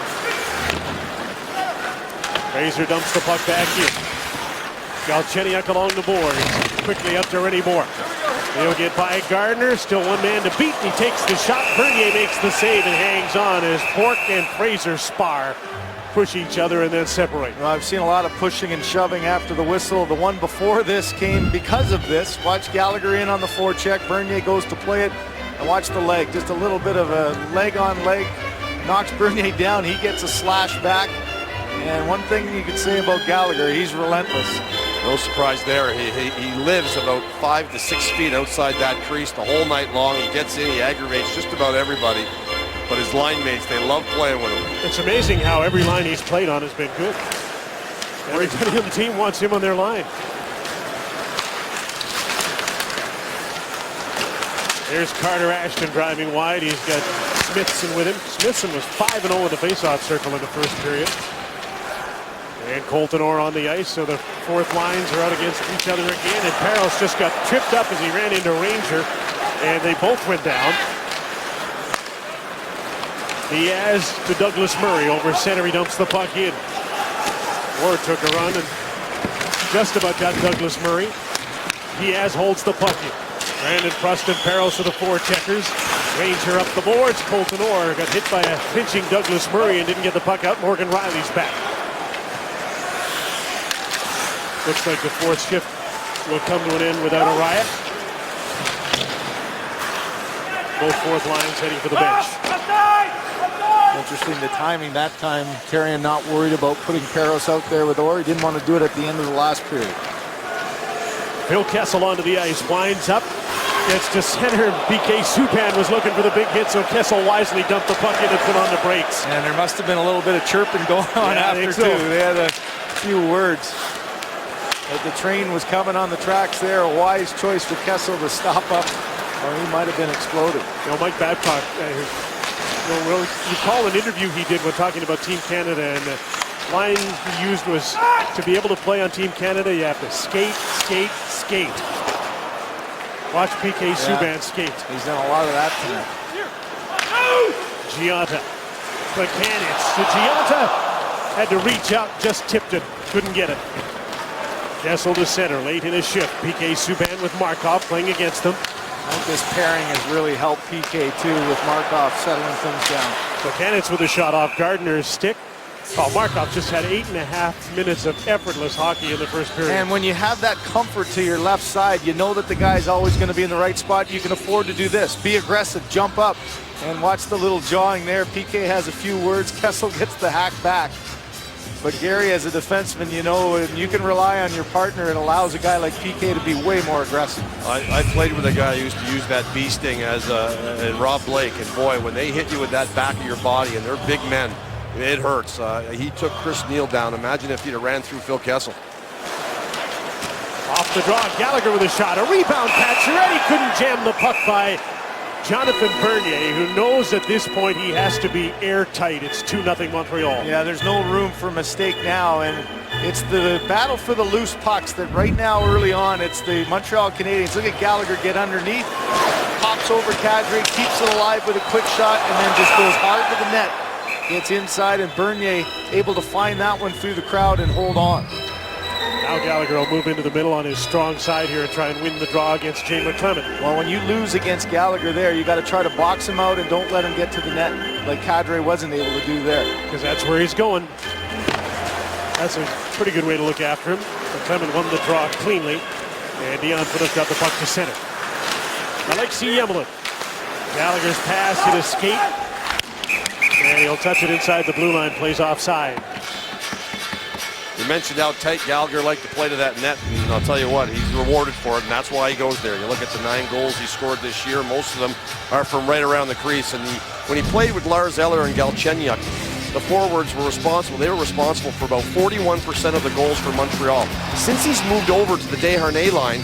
Fraser dumps the puck back in. Galchenyuk along the boards. Quickly up to Rennie Moore. He'll get by Gardner. Still one man to beat. He takes the shot. Bernier makes the save and hangs on as Pork and Fraser spar. Push each other and then separate. Well, I've seen a lot of pushing and shoving after the whistle. The one before this came because of this. Watch Gallagher in on the forecheck. Bernier goes to play it. And watch the leg. Just a little bit of a leg on leg. Knocks Bernier down. He gets a slash back. And one thing you could say about Gallagher, he's relentless. No surprise there. He lives about 5 to 6 feet outside that crease the whole night long. He gets in, he aggravates just about everybody. But his line mates, they love playing with him. It's amazing how every line he's played on has been good. Everybody on the team wants him on their line. There's Carter Ashton driving wide. He's got Smithson with him. Smithson was 5-0 in the faceoff circle in the first period. And Colton Orr on the ice, so the fourth lines are out against each other again. And Parros just got tripped up as he ran into Ranger, and they both went down. Diaz to Douglas Murray over center. He dumps the puck in. Orr took a run and just about got Douglas Murray. Diaz holds the puck in. Brandon Preston, Parros to the forecheckers. Ranger up the boards. Colton Orr got hit by a pinching Douglas Murray and didn't get the puck out. Morgan Riley's back. Looks like the fourth shift will come to an end without a riot. Both fourth lines heading for the bench. Interesting the timing that time. Therrien not worried about putting Parros out there with Orr. He didn't want to do it at the end of the last period. Phil Kessel onto the ice, winds up, gets to center. PK Subban was looking for the big hit, so Kessel wisely dumped the puck in and put on the brakes. And there must have been a little bit of chirping going on after too. They had a few words. But the train was coming on the tracks there. A wise choice for Kessel to stop up, or he might have been exploded. Mike Babcock, recall an interview he did when talking about Team Canada, and the line he used was, to be able to play on Team Canada, you have to skate, skate, skate. Watch PK Subban skate. He's done a lot of that tonight. Gionta. Buchanitz to Gionta. Had to reach out, just tipped it. Couldn't get it. Kessel to center, late in his shift. PK Subban with Markov playing against them. I think this pairing has really helped PK too, with Markov settling things down. Buchanitz with a shot off Gardner's stick. Oh, Markov just had 8.5 minutes of effortless hockey in the first period. And when you have that comfort to your left side, you know that the guy's always going to be in the right spot. You can afford to do this. Be aggressive, jump up, and watch the little jawing there. PK has a few words. Kessel gets the hack back. But Gary, as a defenseman, you can rely on your partner. It allows a guy like PK to be way more aggressive. I played with a guy who used to use that bee sting as and Rob Blake, and boy, when they hit you with that back of your body, and they're big men, it hurts. He took Chris Neal down. Imagine if he'd have ran through Phil Kessel. Off the draw, Gallagher with a shot. A rebound, Pacioretty couldn't jam the puck by Jonathan Bernier, who knows at this point he has to be airtight. It's 2-0 Montreal. Yeah, there's no room for mistake now, and it's the battle for the loose pucks that right now early on, it's the Montreal Canadiens. Look at Gallagher get underneath, pops over Kadri, keeps it alive with a quick shot, and then just goes hard to the net. Gets inside, and Bernier able to find that one through the crowd and hold on. Now Gallagher will move into the middle on his strong side here and try and win the draw against Jay McClement. Well, when you lose against Gallagher there, you got to try to box him out and don't let him get to the net like Kadri wasn't able to do there. Because that's where he's going. That's a pretty good way to look after him. McClement won the draw cleanly, and Dion Phaneuf got the puck to center. Alexei Yemelin. Gallagher's pass hit a skate, and he'll touch it inside the blue line, plays offside. You mentioned how tight Gallagher liked to play to that net, and I'll tell you what, he's rewarded for it, and that's why he goes there. You look at the 9 goals he scored this year, most of them are from right around the crease. And when he played with Lars Eller and Galchenyuk, the forwards were responsible. They were responsible for about 41% of the goals for Montreal. Since he's moved over to the Desharnais line,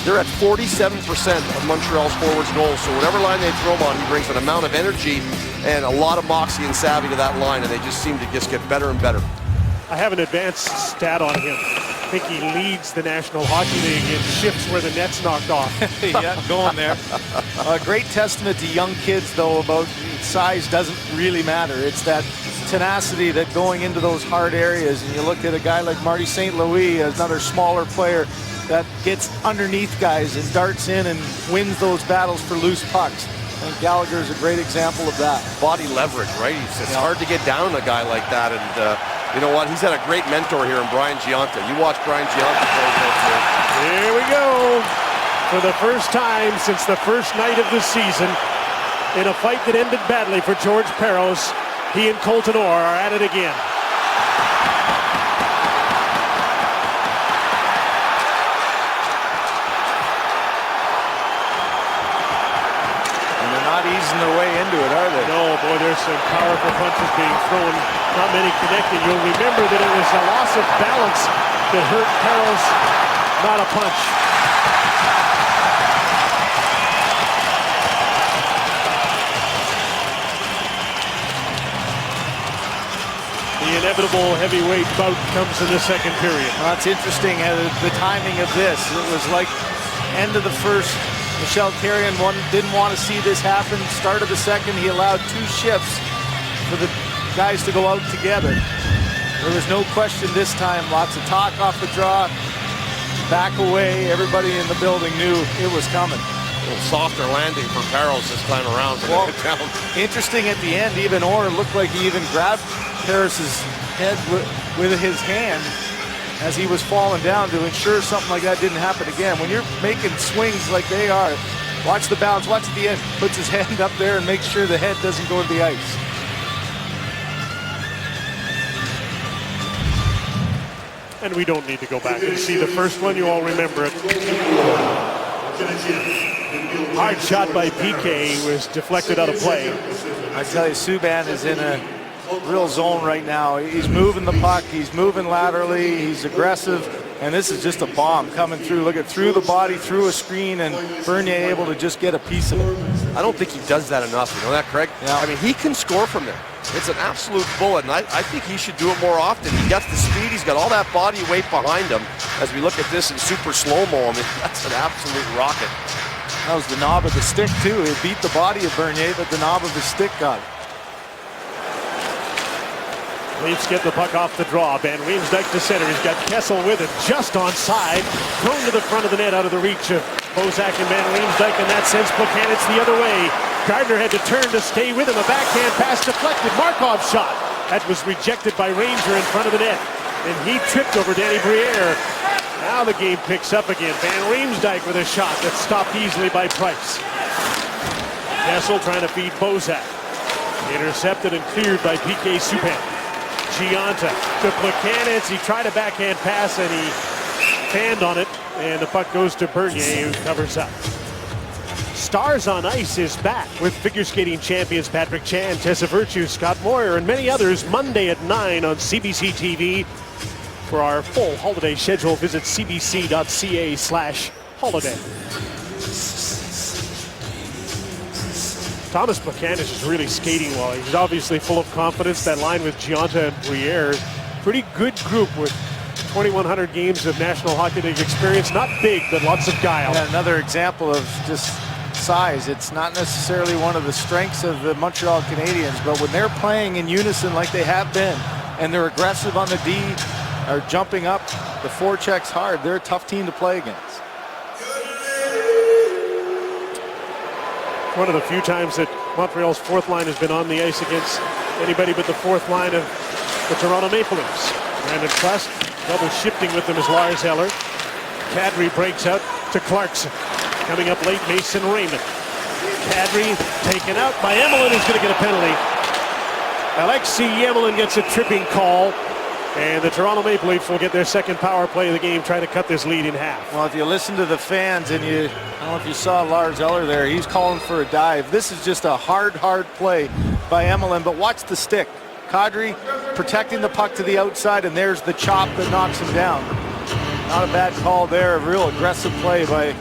they're at 47% of Montreal's forwards' goals. So whatever line they throw him on, he brings an amount of energy and a lot of moxie and savvy to that line, and they just seem to just get better and better. I have an advanced stat on him. I think he leads the National Hockey League in shifts where the net's knocked off. Yeah, going there. A great testament to young kids, though, about size doesn't really matter. It's that tenacity that going into those hard areas. And you look at a guy like Marty St. Louis, another smaller player that gets underneath guys and darts in and wins those battles for loose pucks. I think Gallagher is a great example of that. Body leverage, right? It's hard to get down a guy like that. And you know what? He's had a great mentor here in Brian Gionta. You watch Brian Gionta play this year. Here we go. For the first time since the first night of the season, in a fight that ended badly for George Parros, he and Colton Orr are at it again. And they're not easing their way into it, are they? No, boy, there's some powerful punches being thrown. Not many connected. You'll remember that it was a loss of balance that hurt Parros, not a punch. The inevitable heavyweight bout comes in the second period. Well, it's interesting the timing of this. It was like end of the first. Michel Therrien didn't want to see this happen. Start of the second, he allowed 2 shifts for the guys to go out together. There was no question this time. Lots of talk off the draw. Back away. Everybody in the building knew it was coming. A little softer landing for Parros this time around. Well, interesting at the end, even Orr looked like he even grabbed Parros's head with his hand as he was falling down to ensure something like that didn't happen again. When you're making swings like they are, watch the bounce, watch at the end, puts his hand up there and makes sure the head doesn't go to the ice. And we don't need to go back and see the first one. You all remember it. Hard shot by PK was deflected out of play. I tell you, Subban is in a real zone right now. He's moving the puck, he's moving laterally, he's aggressive, and this is just a bomb coming through. Look at through the body, through a screen, and Bernier able to just get a piece of it. I don't think he does that enough. You know that, Craig? Yeah. I mean, he can score from there. It's an absolute bullet, and I think he should do it more often. He got the speed, he's got all that body weight behind him. As we look at this in super slow-mo, I mean, that's an absolute rocket. That was the knob of the stick, too. It beat the body of Bernier, but the knob of his stick got it. Leafs get the puck off the draw. Van Riemsdyk to center. He's got Kessel with it, just onside. Thrown to the front of the net out of the reach of Bozak and Van Riemsdyk. In that sense, Buchanan's the other way. Gardner had to turn to stay with him. A backhand pass deflected. Markov shot. That was rejected by Ranger in front of the net. And he tripped over Danny Briere. Now the game picks up again. Van Riemsdyk with a shot that's stopped easily by Price. Kessel trying to feed Bozak. Intercepted and cleared by PK Subban. Gionta to Buchanan. He tried a backhand pass and he fanned on it, and the puck goes to Bernier, who covers up. Stars on Ice is back with figure skating champions Patrick Chan, Tessa Virtue, Scott Moyer, and many others Monday at 9 on CBC TV. For our full holiday schedule, visit cbc.ca/holiday. Thomas Buchanan is really skating well. He's obviously full of confidence. That line with Gionta and Briere, pretty good group with 2,100 games of National Hockey League experience. Not big, but lots of guile. Yeah, another example of just size. It's not necessarily one of the strengths of the Montreal Canadiens, but when they're playing in unison like they have been, and they're aggressive on the D, are jumping up, the forechecks hard, they're a tough team to play against. One of the few times that Montreal's fourth line has been on the ice against anybody but the fourth line of the Toronto Maple Leafs. Brandon Trust double shifting with them as Lars Eller. Kadri breaks out to Clarkson. Coming up late, Mason Raymond. Kadri taken out by Emelin, who's going to get a penalty. Alexei Emelin gets a tripping call. And the Toronto Maple Leafs will get their second power play of the game, trying to cut this lead in half. Well, if you listen to the fans, and I don't know if you saw Lars Eller there, he's calling for a dive. This is just a hard play by Emelin, but watch the stick. Kadri protecting the puck to the outside, and there's the chop that knocks him down. Not a bad call there, a real aggressive play by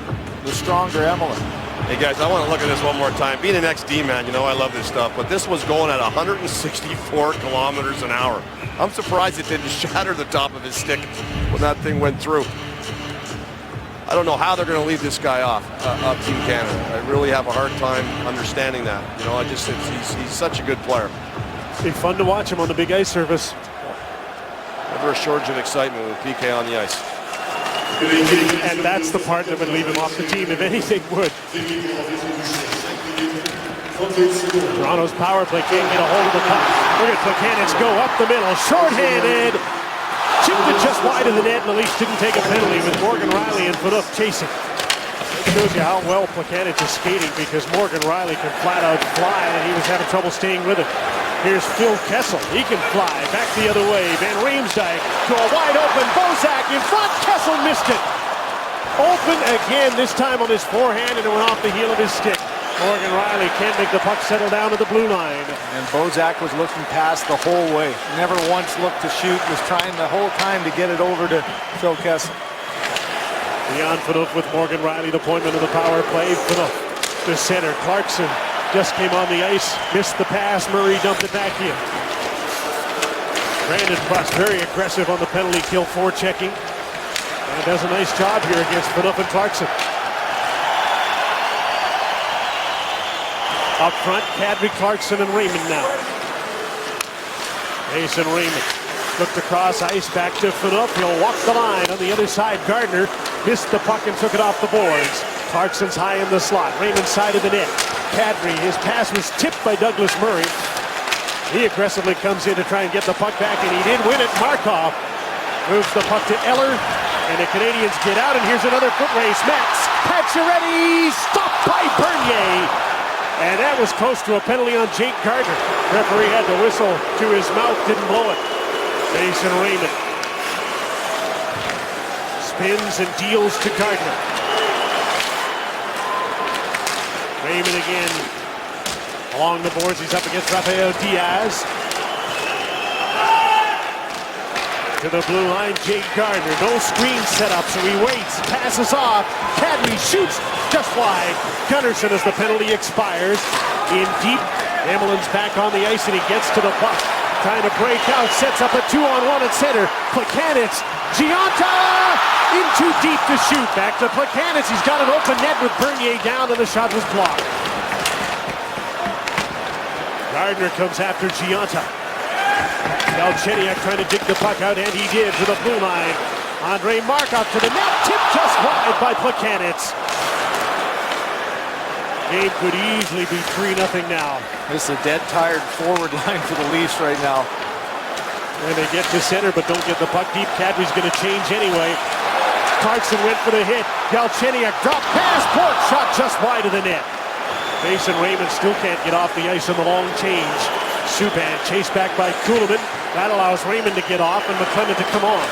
the stronger Emelin. Hey guys, I want to look at this one more time. Being an ex-D man, you know I love this stuff, but this was going at 164 kilometers an hour. I'm surprised it didn't shatter the top of his stick when that thing went through. I don't know how they're going to leave this guy off Team Canada. I really have a hard time understanding that. You know, he's such a good player. Be fun to watch him on the big ice surface. Never a shortage of excitement with PK on the ice. And that's the part that would leave him off the team, if anything would. Toronto's power play can't get a hold of the puck. Look at Plekanec go up the middle, shorthanded. Chipped it just wide of the net, and the Leafs didn't take a penalty with Morgan Rielly and Phaneuf chasing. It shows you how well Plekanec is skating, because Morgan Rielly can flat out fly, and he was having trouble staying with it. Here's Phil Kessel. He can fly back the other way. Van Riemsdyk to a wide open Bozak in front. Kessel missed it. Open again, this time on his forehand, and it went off the heel of his stick. Morgan Rielly can't make the puck settle down to the blue line. And Bozak was looking past the whole way. Never once looked to shoot. Was trying the whole time to get it over to Phil Kessel. Beyond Phaneuf with Morgan Rielly, the appointment of the power play. Phaneuf to center. Clarkson just came on the ice, missed the pass. Murray dumped it back in. Brandon Prust very aggressive on the penalty kill, forechecking. And does a nice job here against Phaneuf and Clarkson. Up front, Kadri, Clarkson, and Raymond now. Mason Raymond looked across ice, back to Phaneuf. He'll walk the line on the other side. Gardner missed the puck and took it off the boards. Clarkson's high in the slot. Raymond side of the net. Kadri, his pass was tipped by Douglas Murray. He aggressively comes in to try and get the puck back, and he did win it. Markov moves the puck to Eller, and the Canadians get out, and here's another foot race. Max Pacioretty stopped by Bernier. And that was close to a penalty on Jake Gardner. Referee had the whistle to his mouth, didn't blow it. Mason Raymond spins and deals to Gardner. Raymond again along the boards. He's up against Rafael Diaz. To the blue line, Jake Gardner. No screen set up, so he waits, passes off. Kadri shoots just wide. Gunnarsson as the penalty expires. In deep, Emelin's back on the ice, and he gets to the puck. Trying to break out, sets up a 2-on-1 at center. Plekanec, Gionta in too deep to shoot. Back to Plekanec. He's got an open net with Bernier down, and the shot was blocked. Gardner comes after Gionta. Galchenyuk trying to dig the puck out, and he did to the blue line. Andrei Markov to the net, tipped just wide by Plekanec. Game could easily be 3-0 now. This is a dead tired forward line for the Leafs right now. And they get to center, but don't get the puck deep. Kadri's going to change anyway. Clarkson went for the hit. Galchenyuk drop pass, Port shot just wide of the net. Mason Raymond still can't get off the ice on the long change. Subban chased back by Kuhlman. That allows Raymond to get off and McClement to come on.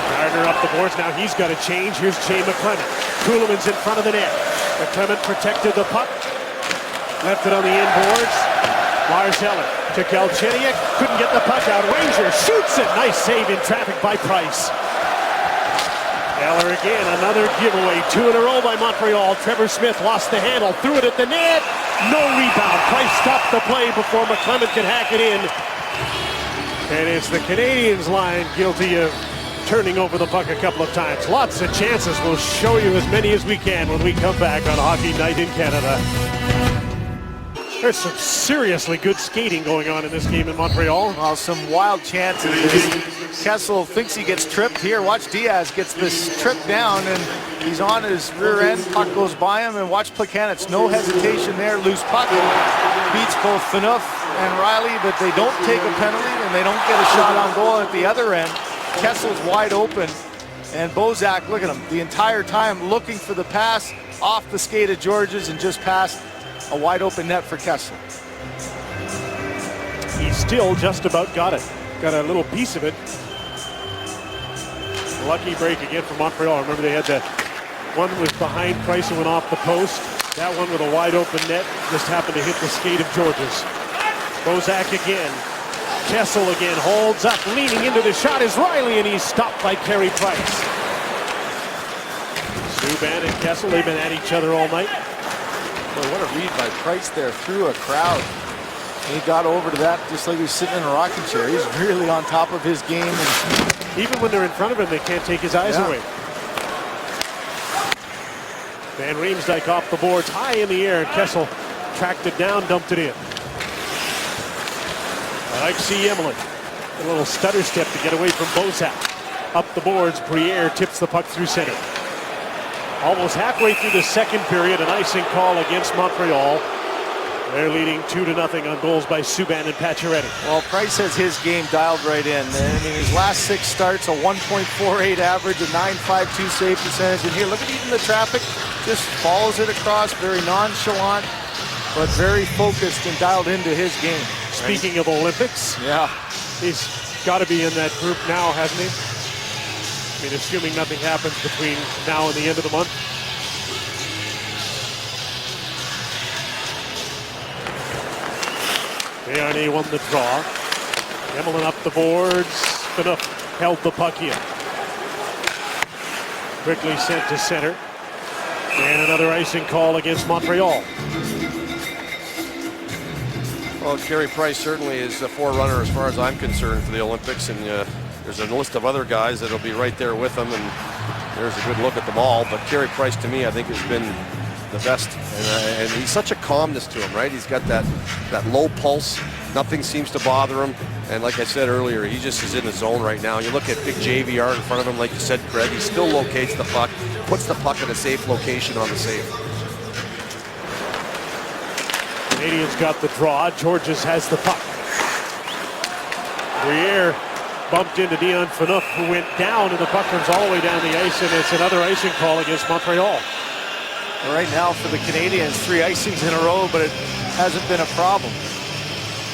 Gardner up the boards. Now he's got to change. Here's Jay McClement. Kuhlman's in front of the net. McClement protected the puck. Left it on the inboards. Lars Eller to Galchenyuk. Couldn't get the puck out. Ranger shoots it. Nice save in traffic by Price. Eller again, another giveaway. 2 in a row by Montreal. Trevor Smith lost the handle, threw it at the net. No rebound. Price stopped the play before McClement could hack it in. And it's the Canadiens line guilty of turning over the puck a couple of times. Lots of chances. We'll show you as many as we can when we come back on Hockey Night in Canada. There's some seriously good skating going on in this game in Montreal. Well, some wild chances. Kessel thinks he gets tripped here. Watch Diaz gets this trip down, and he's on his rear end. Puck goes by him, and watch Plekanec. No hesitation there. Loose puck. Beats both Phaneuf and Rielly, but they don't take a penalty, and they don't get a shot on goal at the other end. Kessel's wide open, and Bozak, look at him, the entire time looking for the pass off the skate of Georges and just past a wide open net for Kessel. He's still just about got it. Got a little piece of it. Lucky break again for Montreal. Remember they had that one was behind Price and went off the post. That one with a wide open net just happened to hit the skate of Georges. Bozak again. Kessel again holds up, leaning into the shot is Riley, and he's stopped by Carey Price. Subban and Kessel, they've been at each other all night. Boy, what a read by Price there through a crowd. And he got over to that just like he was sitting in a rocking chair. He's really on top of his game. And even when they're in front of him, they can't take his eyes away. Van Riemsdyk off the boards, high in the air, and Kessel tracked it down, dumped it in. Alexei Emelin, a little stutter step to get away from Bozak. Up the boards, Briere tips the puck through center. Almost halfway through the second period, an icing call against Montreal. They're leading 2-0 on goals by Subban and Pacioretty. Well, Price has his game dialed right in. I mean, his last 6 starts, a 1.48 average, a .952 save percentage. And here, look at even the traffic. Just follows it across, very nonchalant, but very focused and dialed into his game. Speaking of Olympics, yeah, he's got to be in that group now, hasn't he? I mean, assuming nothing happens between now and the end of the month. Desharnais won the draw. Emelin up the boards. Phaneuf held the puck in. Quickly sent to center. And another icing call against Montreal. Well, Carey Price certainly is a forerunner as far as I'm concerned for the Olympics, and there's a list of other guys that'll be right there with him, and there's a good look at them all. But Carey Price, to me, I think has been the best, and he's such a calmness to him, right? He's got that low pulse. Nothing seems to bother him, and like I said earlier, he just is in the zone right now. You look at big JVR in front of him, like you said, Craig. He still locates the puck, puts the puck in a safe location on the save. Canadians got the draw. Georges has the puck. Briere bumped into Dion Phaneuf, who went down, and the puck comes all the way down the ice, and it's another icing call against Montreal. Right now for the Canadians, 3 icings in a row, but it hasn't been a problem.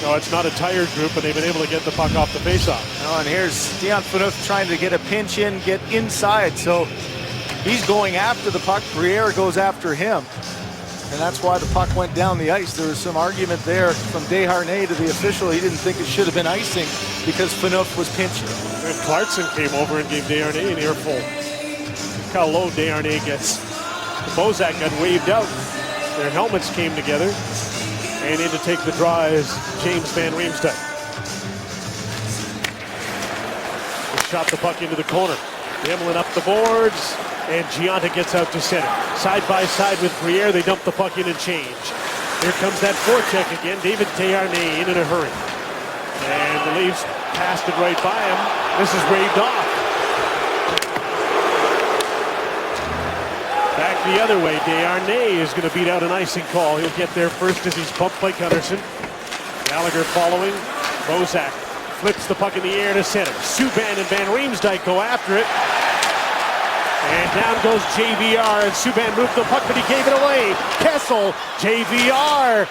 No, it's not a tired group, and they've been able to get the puck off the faceoff. Oh, and here's Dion Phaneuf trying to get a pinch in, get inside, so he's going after the puck. Briere goes after him. And that's why the puck went down the ice. There was some argument there from Desharnais to the official. He didn't think it should have been icing because Phaneuf was pinching. And Clarkson came over and gave Desharnais an earful. Look how low Desharnais gets. Bozak got waved out. Their helmets came together. And in to take the draw is James Van Riemsdyk. Shot the puck into the corner. Emelin up the boards. And Gionta gets out to center. Side by side with Briere, they dump the puck in and change. Here comes that forecheck again. David Desharnais in a hurry. And the Leafs passed it right by him. This is waved off. Back the other way. Desharnais is going to beat out an icing call. He'll get there first as he's bumped by Gunnarsson. Gallagher following. Bozak flips the puck in the air to center. Subban and Van Riemsdyk go after it. And down goes JVR, and Subban moved the puck, but he gave it away. Kessel, JVR,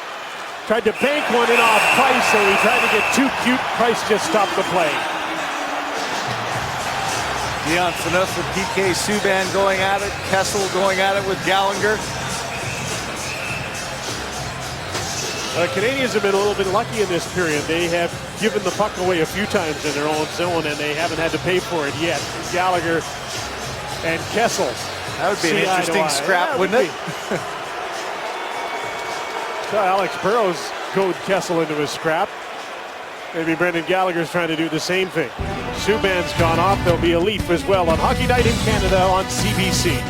tried to bank one in off Price, so he tried to get too cute. Price just stopped the play. Dion Phaneuf with PK Subban going at it. Kessel going at it with Gallagher. The Canadians have been a little bit lucky in this period. They have given the puck away a few times in their own zone, and they haven't had to pay for it yet. Gallagher and Kessel. That would be an interesting scrap, wouldn't it? So Alex Burrows goad Kessel into a scrap. Maybe Brendan Gallagher's trying to do the same thing. Subban's gone off. There'll be a Leaf as well on Hockey Night in Canada on CBC.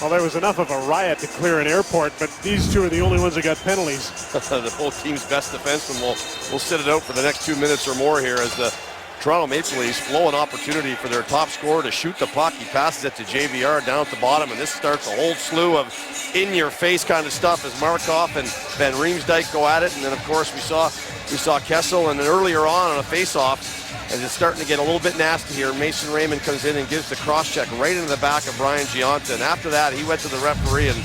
Well, there was enough of a riot to clear an airport, but these two are the only ones that got penalties. The whole team's best defenseman will sit it out for the next 2 minutes or more here as the Toronto Maple Leafs flow an opportunity for their top scorer to shoot the puck. He passes it to JVR down at the bottom, and this starts a whole slew of in-your-face kind of stuff as Markov and Van Riemsdyk go at it. And then, of course, we saw Kessel, and then earlier on a face-off, as it's starting to get a little bit nasty here, Mason Raymond comes in and gives the cross-check right into the back of Brian Gionta. And after that, he went to the referee and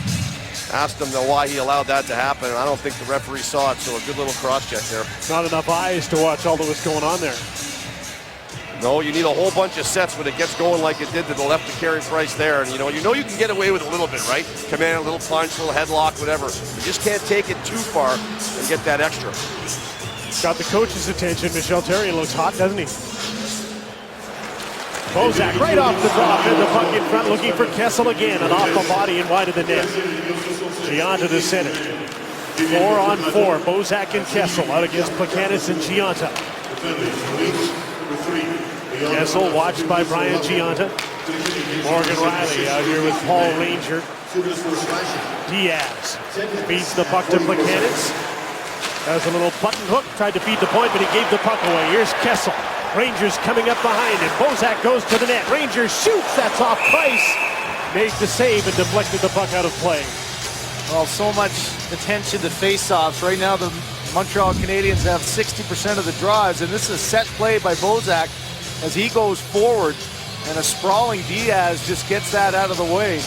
asked him why he allowed that to happen, and I don't think the referee saw it, so a good little cross-check there. Not enough eyes to watch all that was going on there. No, you need a whole bunch of sets when it gets going like it did to the left to Carey Price there. And you know you can get away with a little bit, right? Command a little punch, a little headlock, whatever. You just can't take it too far and get that extra. Got the coach's attention. Michel Therrien looks hot, doesn't he? Bozak right off the drop, and the puck in front, looking for Kessel again, and off the body and wide of the net. Gionta to center. 4-on-4, Bozak and Kessel out against Plekanec and Gionta. Kessel watched by Brian Gionta. Morgan Riley out here with Paul Ranger. Diaz feeds the puck to Plekanec. Has a little button hook, tried to feed the point, but he gave the puck away. Here's Kessel. Rangers coming up behind him. Bozak goes to the net. Rangers shoots. That's off Price. Made the save and deflected the puck out of play. Well, so much attention to face-offs. Right now, the Montreal Canadiens have 60% of the drives, and this is a set play by Bozak as he goes forward, and a sprawling Diaz just gets that out of the way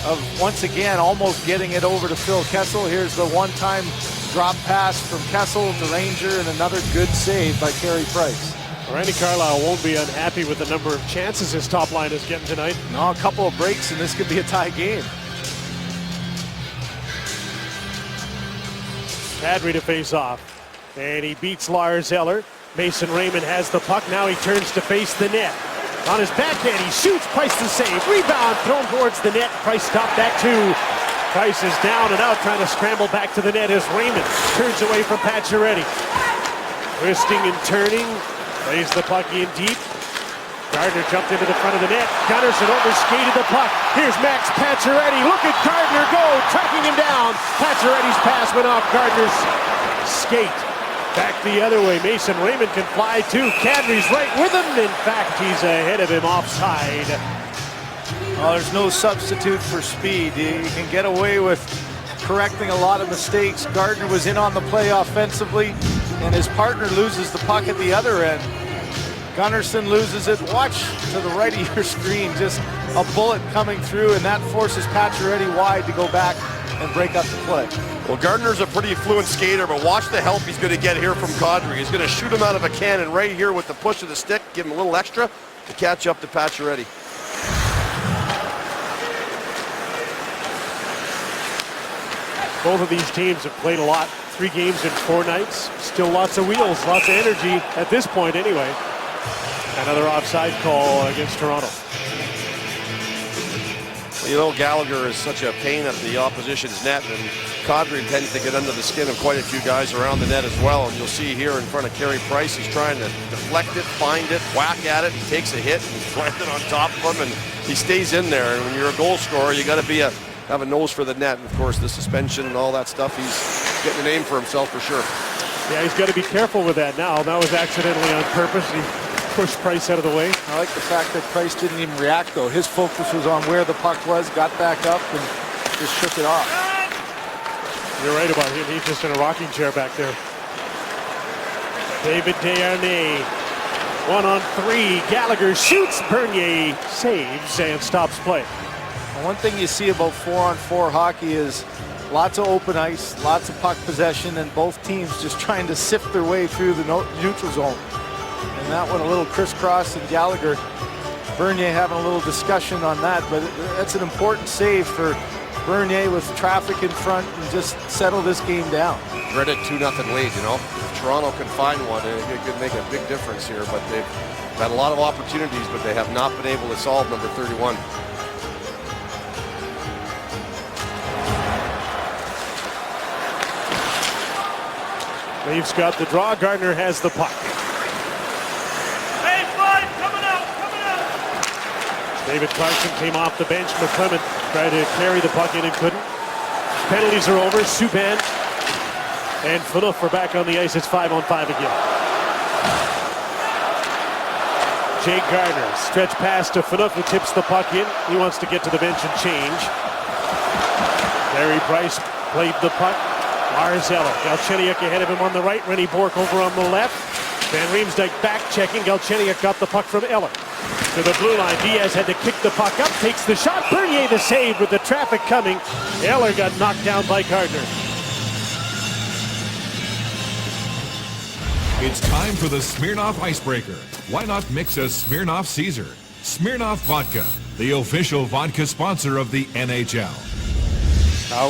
of, once again, almost getting it over to Phil Kessel. Here's the one-time drop pass from Kessel to Ranger, and another good save by Carey Price. Randy Carlyle won't be unhappy with the number of chances his top line is getting tonight. No, a couple of breaks, and this could be a tie game. Kadri to face off, and he beats Lars Eller. Mason Raymond has the puck. Now he turns to face the net. On his backhand, he shoots. Price the save. Rebound thrown towards the net. Price stopped that too. Price is down and out, trying to scramble back to the net as Raymond turns away from Pacioretty. Twisting and turning. Plays the puck in deep. Gardner jumped into the front of the net. Gunnarsson overskated the puck. Here's Max Pacioretty. Look at Gardner go, tracking him down. Pacioretty's pass went off Gardner's skate. Back the other way. Mason Raymond can fly too. Kadri's right with him. In fact, he's ahead of him offside. Oh, there's no substitute for speed. You can get away with correcting a lot of mistakes. Gardner was in on the play offensively, and his partner loses the puck at the other end. Gunnarsson loses it. Watch to the right of your screen, just a bullet coming through, and that forces Pacioretty wide to go back and break up the play. Well, Gardner's a pretty fluent skater, but watch the help he's going to get here from Kadri. He's going to shoot him out of a cannon right here with the push of the stick, give him a little extra to catch up to Pacioretty. Both of these teams have played a lot. 3 games in 4 nights. Still lots of wheels, lots of energy at this point anyway. Another offside call against Toronto. You know, Gallagher is such a pain at the opposition's net, and Kadri tends to get under the skin of quite a few guys around the net as well. And you'll see here in front of Carey Price, he's trying to deflect it, find it, whack at it. He takes a hit and lands it on top of him, and he stays in there. And when you're a goal scorer, you got to have a nose for the net. And of course, the suspension and all that stuff, he's getting a name for himself for sure. Yeah, he's got to be careful with that now. That was accidentally on purpose. He pushed Price out of the way. I like the fact that Price didn't even react, though. His focus was on where the puck was, got back up, and just shook it off. You're right about him. He's just in a rocking chair back there. David Desharnais. 1-on-3. Gallagher shoots. Bernier saves and stops play. One thing you see about 4-on-4 hockey is lots of open ice, lots of puck possession, and both teams just trying to sift their way through the neutral zone. And that one a little crisscross, and Gallagher, Bernier having a little discussion on that, but that's an important save for Bernier with traffic in front and just settle this game down. Dreaded 2-0 lead, you know. If Toronto can find one, it could make a big difference here, but they've had a lot of opportunities, but they have not been able to solve number 31. Leafs got the draw. Gardner has the puck. David Clarkson came off the bench. McClement tried to carry the puck in and couldn't. Penalties are over. Subban and Phaneuf are back on the ice. It's 5-on-5 again. Jake Gardner, stretch pass to Phaneuf, who tips the puck in. He wants to get to the bench and change. Carey Price played the puck. Lars Eller. Galchenyuk ahead of him on the right. Rennie Bourque over on the left. Van Riemsdyk back checking. Galchenyuk got the puck from Eller. To the blue line, Diaz had to kick the puck up, takes the shot. Bernier the save with the traffic coming. Eller got knocked down by Gardner. It's time for the Smirnoff Icebreaker. Why not mix a Smirnoff Caesar? Smirnoff Vodka, the official vodka sponsor of the NHL.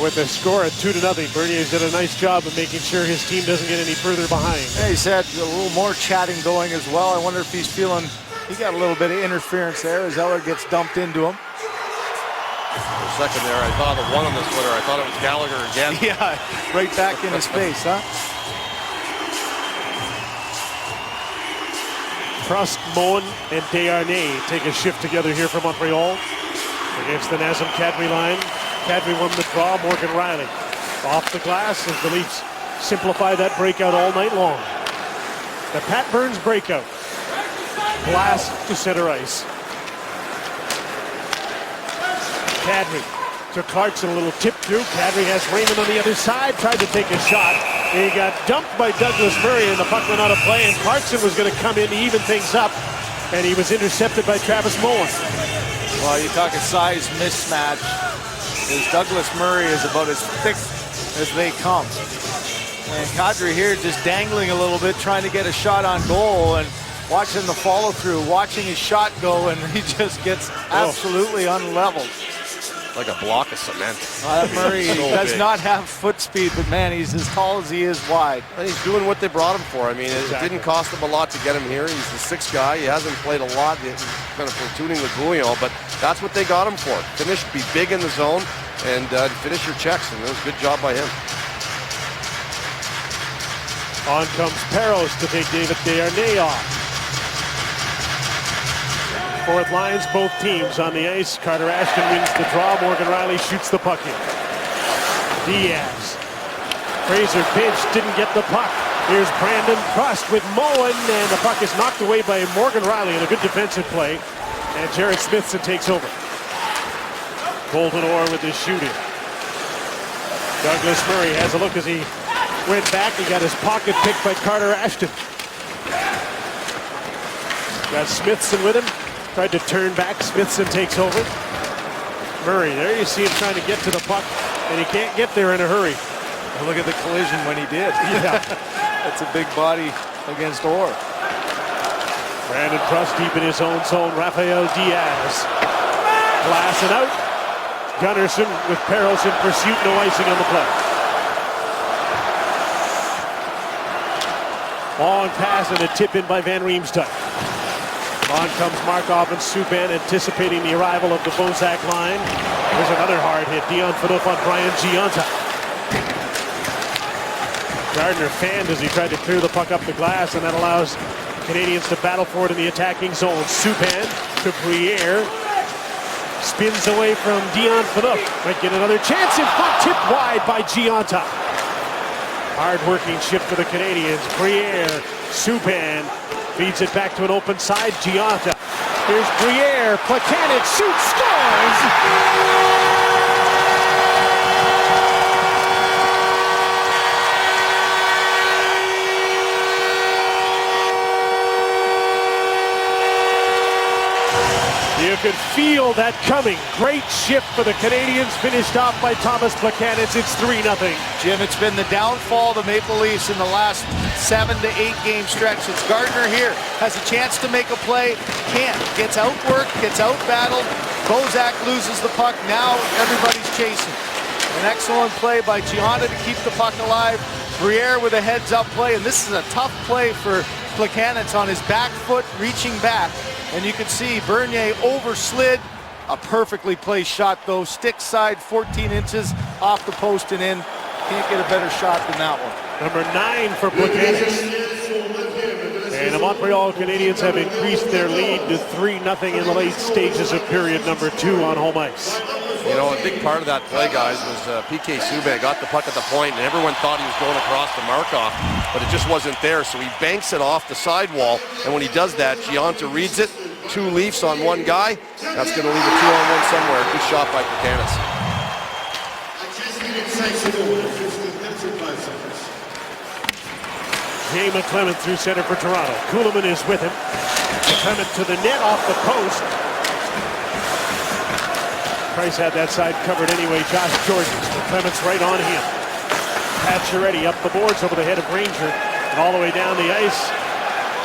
With the score at 2-0, Bernier's did a nice job of making sure his team doesn't get any further behind. Yeah, he's had a little more chatting going as well. I wonder if he's feeling, he got a little bit of interference there as Eller gets dumped into him. For a second there, I thought the one on the Twitter, I thought it was Gallagher again. Yeah, right back in his face, huh? Prost, Moen, and Desharnais take a shift together here for Montreal against the Nazem Kadri line. Kadri won the draw. Morgan Riley off the glass as the Leafs simplify that breakout all night long. The Pat Burns breakout. Blast to center ice. Kadri to Clarkson, a little tip through. Kadri has Raymond on the other side, tried to take a shot. He got dumped by Douglas Murray and the puck went out of play, and Clarkson was going to come in to even things up, and he was intercepted by Travis Moen. Well, you're talking size mismatch. As Douglas Murray is about as thick as they come. And Kadri here just dangling a little bit, trying to get a shot on goal, and watching the follow through, watching his shot go, and he just gets absolutely unleveled. Like a block of cement. Murray So does big. not have foot speed, but man, he's as tall as he is wide. And he's doing what they brought him for. I mean, it didn't cost him a lot to get him here. He's the sixth guy. He hasn't played a lot. He's kind of platooning with Gouillon, but that's what they got him for. Finish, be big in the zone, and finish your checks, and it was a good job by him. On comes Peros to take David Desharnais off. Fourth lines, both teams on the ice. Carter Ashton wins the draw. Morgan Riley shoots the puck in. Diaz. Fraser pinched, didn't get the puck. Here's Brandon Prost with Moen, and the puck is knocked away by Morgan Riley in a good defensive play. And Jared Smithson takes over. Colton Orr with his shooting. Douglas Murray has a look as he went back. He got his pocket picked by Carter Ashton. Got Smithson with him. Tried to turn back. Smithson takes over. Murray, there you see him trying to get to the puck, and he can't get there in a hurry. Well, look at the collision when he did. Yeah. That's a big body against Orr. Brandon Prost deep in his own zone. Rafael Diaz. Glass and out. Gunnarsson with Peros in pursuit. No icing on the play. Long pass and a tip in by Van Riemsdyk. On comes Markov and Subban, anticipating the arrival of the Bozak line. There's another hard hit. Dion Phaneuf on Brian Gionta. Gardner fanned as he tried to clear the puck up the glass, and that allows Canadians to battle for it in the attacking zone. Subban to Briere. Spins away from Dion Phaneuf. Might get another chance in front. Tipped wide by Gionta. Hard-working shift for the Canadians. Briere, Subban. Feeds it back to an open side. Gionta. Here's Briere. Plekanec shoots, scores! You could feel that coming. Great shift for the Canadians, finished off by Thomas Plekanec. It's 3-0. Jim, it's been the downfall of the Maple Leafs in the last 7 to 8 game stretch. It's Gardner here, has a chance to make a play, can't. Gets outworked, gets outbattled. Bozak loses the puck. Now everybody's chasing. An excellent play by Gionta to keep the puck alive. Briere with a heads-up play, and this is a tough play for Plekanec on his back foot, reaching back. And you can see Bernier overslid. A perfectly placed shot, though. Stick side, 14 inches off the post and in. Can't get a better shot than that one. Number 9 for Plekanec. And the Montreal Canadiens have increased their lead to 3-0 in the late stages of period number 2 on home ice. You know, a big part of that play, guys, was PK Subban got the puck at the point, and everyone thought he was going across to Markov, but it just wasn't there. So he banks it off the sidewall, and when he does that, Gionta reads it. 2 Leafs on 1 guy. That's going to leave a 2-on-1 somewhere. Good shot by Plekanec. Jay McClement through center for Toronto. Kuhlman is with him. Clement to the net off the post. Price had that side covered anyway. Josh Jordan. Clement's right on him. Pacioretty up the boards over the head of Ranger. And all the way down the ice.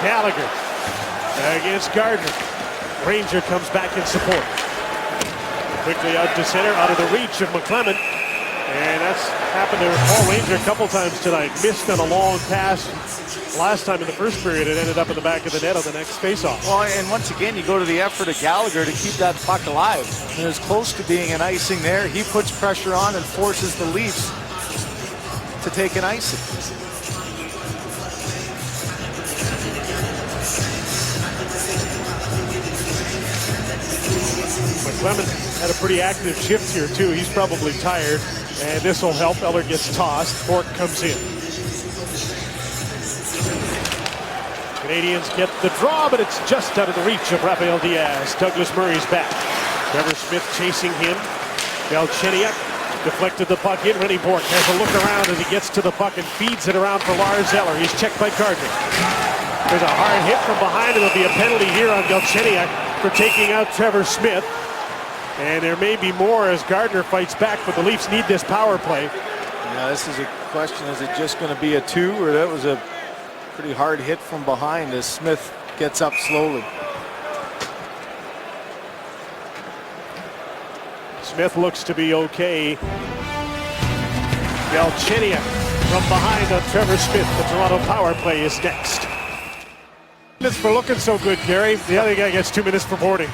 Gallagher against Gardner. Ranger comes back in support. Quickly out to center, out of the reach of McClement. And that's happened to Paul Ranger a couple times tonight. Missed on a long pass. Last time in the first period, it ended up in the back of the net on the next faceoff. Well, and once again, you go to the effort of Gallagher to keep that puck alive. And it's close to being an icing there. He puts pressure on and forces the Leafs to take an icing. McClement had a pretty active shift here too. He's probably tired, and this will help. Eller gets tossed. Bork comes in. Canadians get the draw, but it's just out of the reach of Rafael Diaz. Douglas Murray's back. Trevor Smith chasing him. Galchenyuk deflected the puck in. Rennie Bork has a look around as he gets to the puck and feeds it around for Lars Eller. He's checked by Gardner. There's a hard hit from behind, and there'll be a penalty here on Galchenyuk for taking out Trevor Smith. And there may be more as Gardner fights back, but the Leafs need this power play. Yeah, this is a question. Is it just going to be a 2, or that was a pretty hard hit from behind as Smith gets up slowly? Smith looks to be okay. Galchenyuk from behind on Trevor Smith. The Toronto power play is next. Minutes for looking so good, Gary. The other guy gets 2 minutes for boarding.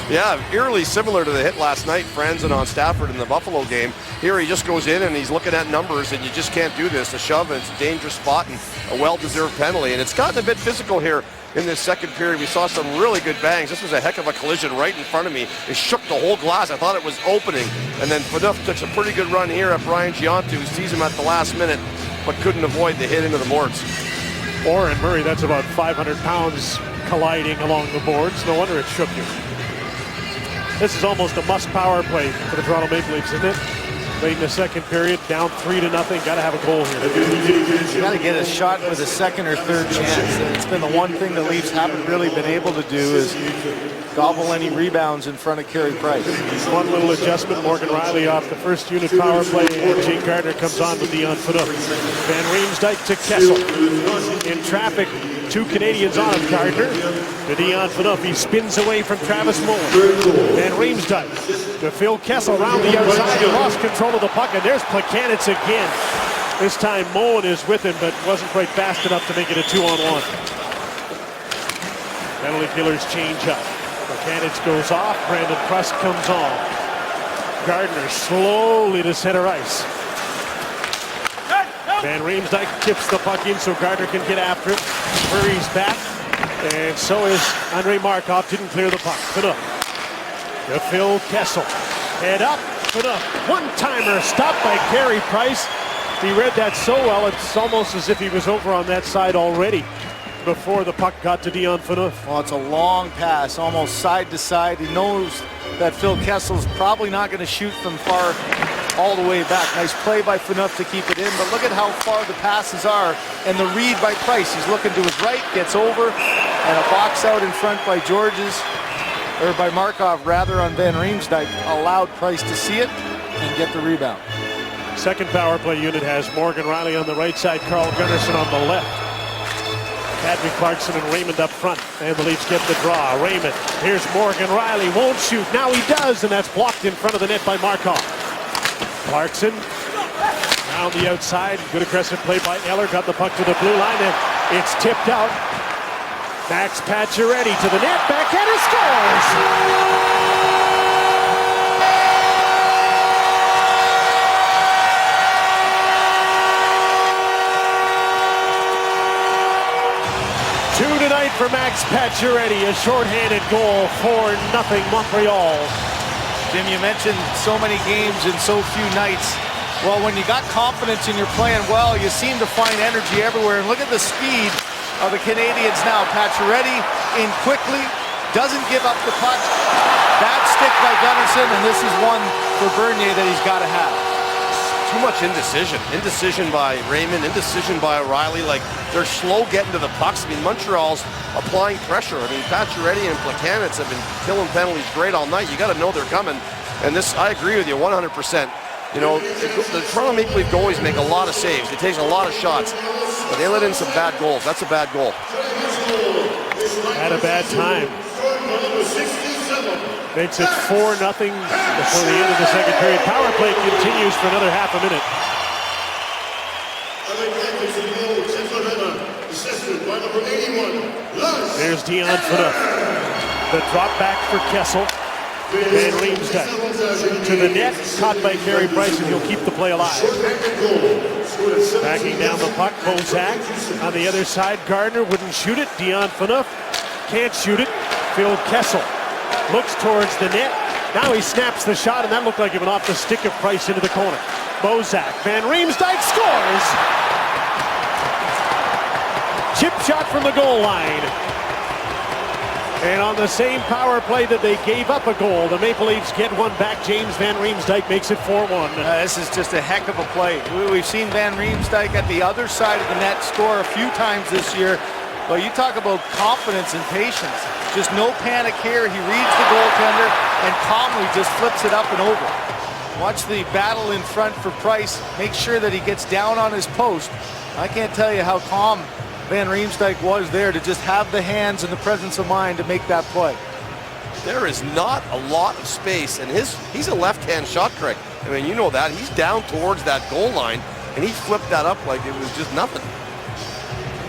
Yeah, eerily similar to the hit last night, Franzen on Stafford in the Buffalo game. Here he just goes in and he's looking at numbers, and you just can't do this. A shove, and it's a dangerous spot and a well-deserved penalty. And it's gotten a bit physical here in this second period. We saw some really good bangs. This was a heck of a collision right in front of me. It shook the whole glass. I thought it was opening. And then Phaneuf took a pretty good run here at Brian Giunta, who sees him at the last minute, but couldn't avoid the hit into the boards. Oren Murray, that's about 500 pounds colliding along the boards. No wonder it shook you. This is almost a must power play for the Toronto Maple Leafs, isn't it? Late in the second period, down 3-0. Got to have a goal here. You got to get a shot with a second or third chance. It's been the one thing the Leafs haven't really been able to do is gobble any rebounds in front of Carey Price. One little adjustment. Morgan Rielly off the first unit power play, and Jake Gardner comes on with Dion Phaneuf. Van Riemsdyk to Kessel. In traffic, 2 Canadians on him. Gardner to Dion Phaneuf. He spins away from Travis Mullen. Van Riemsdyk to Phil Kessel around the outside. He lost control of the puck, and there's Plekanec again. This time Mullen is with him, but wasn't quite fast enough to make it a 2-on-1. Penalty killers change up. Plekanec goes off. Brandon Prust comes on. Gardner slowly to center ice. Van Riemsdyk tips the puck in so Gardner can get after it. Murray's back, and so is Andrei Markov. Didn't clear the puck. Phaneuf to Phil Kessel. Head up. Phaneuf. One-timer stopped by Carey Price. He read that so well, it's almost as if he was over on that side already before the puck got to Dion Phaneuf. Well, it's a long pass, almost side to side. He knows that Phil Kessel's probably not going to shoot from far all the way back. Nice play by Phaneuf to keep it in, but look at how far the passes are and the read by Price. He's looking to his right, gets over, and a box out in front by by Markov rather, on Van Riemsdyk allowed Price to see it and get the rebound. Second power play unit has Morgan Rielly on the right side, Carl Gunnarsson on the left. Patrick Clarkson and Raymond up front, and the Leafs get the draw. Raymond, here's Morgan Rielly, won't shoot. Now he does, and that's blocked in front of the net by Markov. Clarkson down the outside. Good aggressive play by Eller. Got the puck to the blue line, and it's tipped out. Max Pacioretty to the net, backhander scores! 2 tonight for Max Pacioretty, a shorthanded goal, 4-0 Montreal. Jim, you mentioned so many games in so few nights. Well, when you got confidence and you're playing well, you seem to find energy everywhere. And look at the speed of the Canadians now. Pacioretty in quickly, doesn't give up the puck. Bad stick by Gunnarsson, and this is one for Bernier that he's got to have. too much indecision. Indecision by Raymond, indecision by O'Reilly. Like, they're slow getting to the pucks. I mean, Montreal's applying pressure. I mean, Pacioretty and Plekanec have been killing penalties great all night. You got to know they're coming. And this, I agree with you 100%. You know, the Toronto Maple Leaf goalies make a lot of saves. They take a lot of shots, but they let in some bad goals. That's a bad goal. Had a bad time. Makes it 4-0 before the end of the second period. Power play continues for another half a minute. There's Dion Phaneuf. The drop back for Kessel. Van Riemsdyk to the net, caught by Carey Price, and he'll keep the play alive. Backing down the puck, Bozak. On the other side, Gardner wouldn't shoot it. Dion Phaneuf can't shoot it. Phil Kessel looks towards the net. Now he snaps the shot, and that looked like it went off the stick of Price into the corner. Bozak, Van Riemsdyk scores! Chip shot from the goal line. And on the same power play that they gave up a goal, the Maple Leafs get one back. James Van Riemsdyk makes it 4-1. This is just a heck of a play. We've seen Van Riemsdyk at the other side of the net score a few times this year. But you talk about confidence and patience. Just no panic here. He reads the goaltender and calmly just flips it up and over. Watch the battle in front for Price. Make sure that he gets down on his post. I can't tell you how calm Van Riemsdyk was there to just have the hands and the presence of mind to make that play. There is not a lot of space, and he's a left-hand shot, Craig. I mean, you know that. He's down towards that goal line, and he flipped that up like it was just nothing.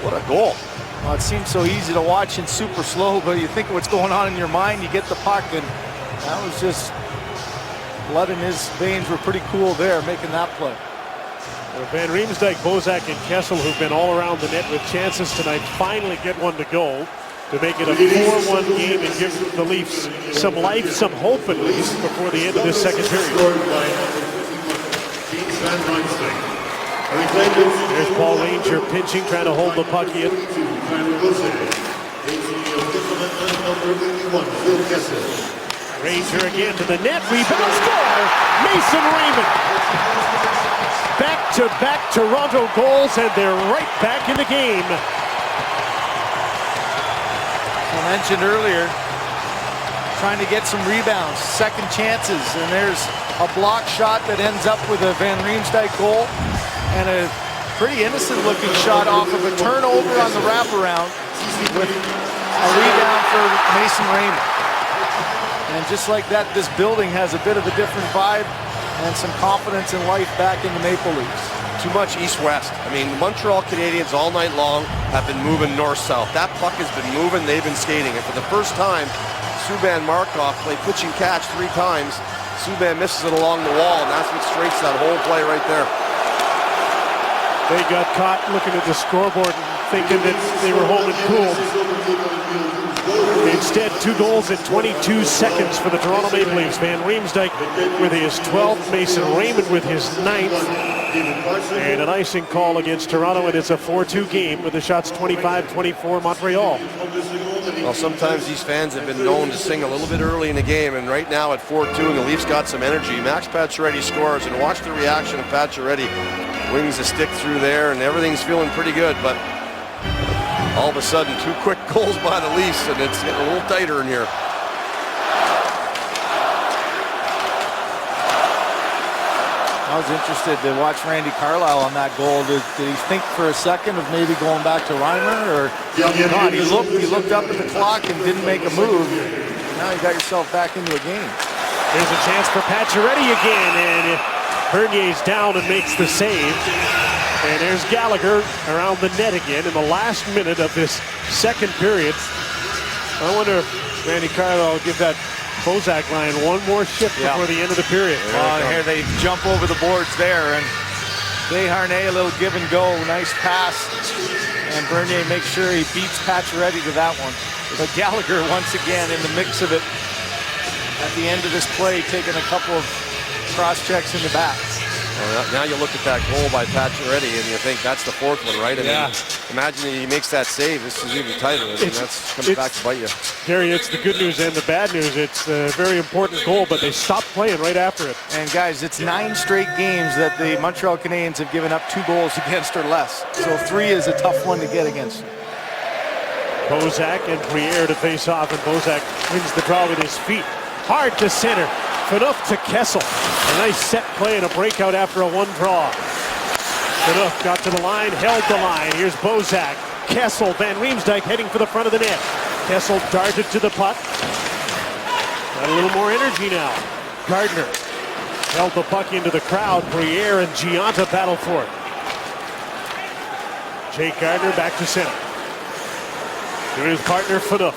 What a goal. Well, it seems so easy to watch and super slow, but you think of what's going on in your mind, you get the puck, and that was just blood in his veins were pretty cool there, making that play. Well, Van Riemsdyk, Bozak, and Kessel, who've been all around the net with chances tonight, finally get one to go to make it a 4-1 game and give the Leafs some life, some hope at least, before the end of this second period. There's Paul Ranger pinching, trying to hold the puck in. Ranger again to the net, rebound, score! Mason Raymond! Back-to-back Toronto goals, and they're right back in the game. I mentioned earlier, trying to get some rebounds, second chances, and there's a block shot that ends up with a Van Riemsdyk goal, and a pretty innocent-looking shot off of a turnover on the wraparound with a rebound for Mason Raymond. And just like that, this building has a bit of a different vibe and some confidence and life back in the Maple Leafs. Too much east-west. I mean, the Montreal Canadiens all night long have been moving north-south. That puck has been moving, they've been skating. And for the first time, Subban Markov played pitch and catch 3 times. Subban misses it along the wall, and that's what straights that whole play right there. They got caught looking at the scoreboard and thinking that they were home and cool. Instead, 2 goals in 22 seconds for the Toronto Maple Leafs. Van Riemsdyk with his 12th, Mason Raymond with his 9th. And an icing call against Toronto, and it's a 4-2 game with the shots 25-24 Montreal. Well, sometimes these fans have been known to sing a little bit early in the game, and right now at 4-2, and the Leafs got some energy. Max Pacioretty scores, and watch the reaction of Pacioretty. Wings a stick through there, and everything's feeling pretty good, but all of a sudden, 2 quick goals by the Leafs, and it's getting a little tighter in here. I was interested to watch Randy Carlyle on that goal. Did he think for a second of maybe going back to Reimer, or not? He looked up at the clock and didn't make a move. Now you got yourself back into a game. There's a chance for Pacioretty again, and Bernier's down and makes the save. And there's Gallagher around the net again in the last minute of this second period. I wonder if Randy Carlyle will give that Bozak line one more shift before the end of the period. Here they jump over the boards there, and Desharnais, a little give and go, nice pass, and Bernier makes sure he beats Pacioretty to that one. But Gallagher once again in the mix of it at the end of this play, taking a couple of cross checks in the back. Well, now you look at that goal by Pacioretty and you think that's the 4th one, right? I mean, Imagine he makes that save. This is even tighter. I mean, that's coming back to bite you. Gary, it's the good news and the bad news. It's a very important goal, but they stopped playing right after it. And guys, it's 9 straight games that the Montreal Canadiens have given up 2 goals against or less. So 3 is a tough one to get against. Bozak and Briere to face off, and Bozak wins the draw with his feet. Hard to center. Phaneuf to Kessel. A nice set play and a breakout after a 1 draw. Phaneuf got to the line, held the line. Here's Bozak. Kessel, Van Riemsdyk heading for the front of the net. Kessel darted to the puck. Got a little more energy now. Gardner held the puck into the crowd. Briere and Gianta battle for it. Jake Gardner back to center. To his partner Phaneuf.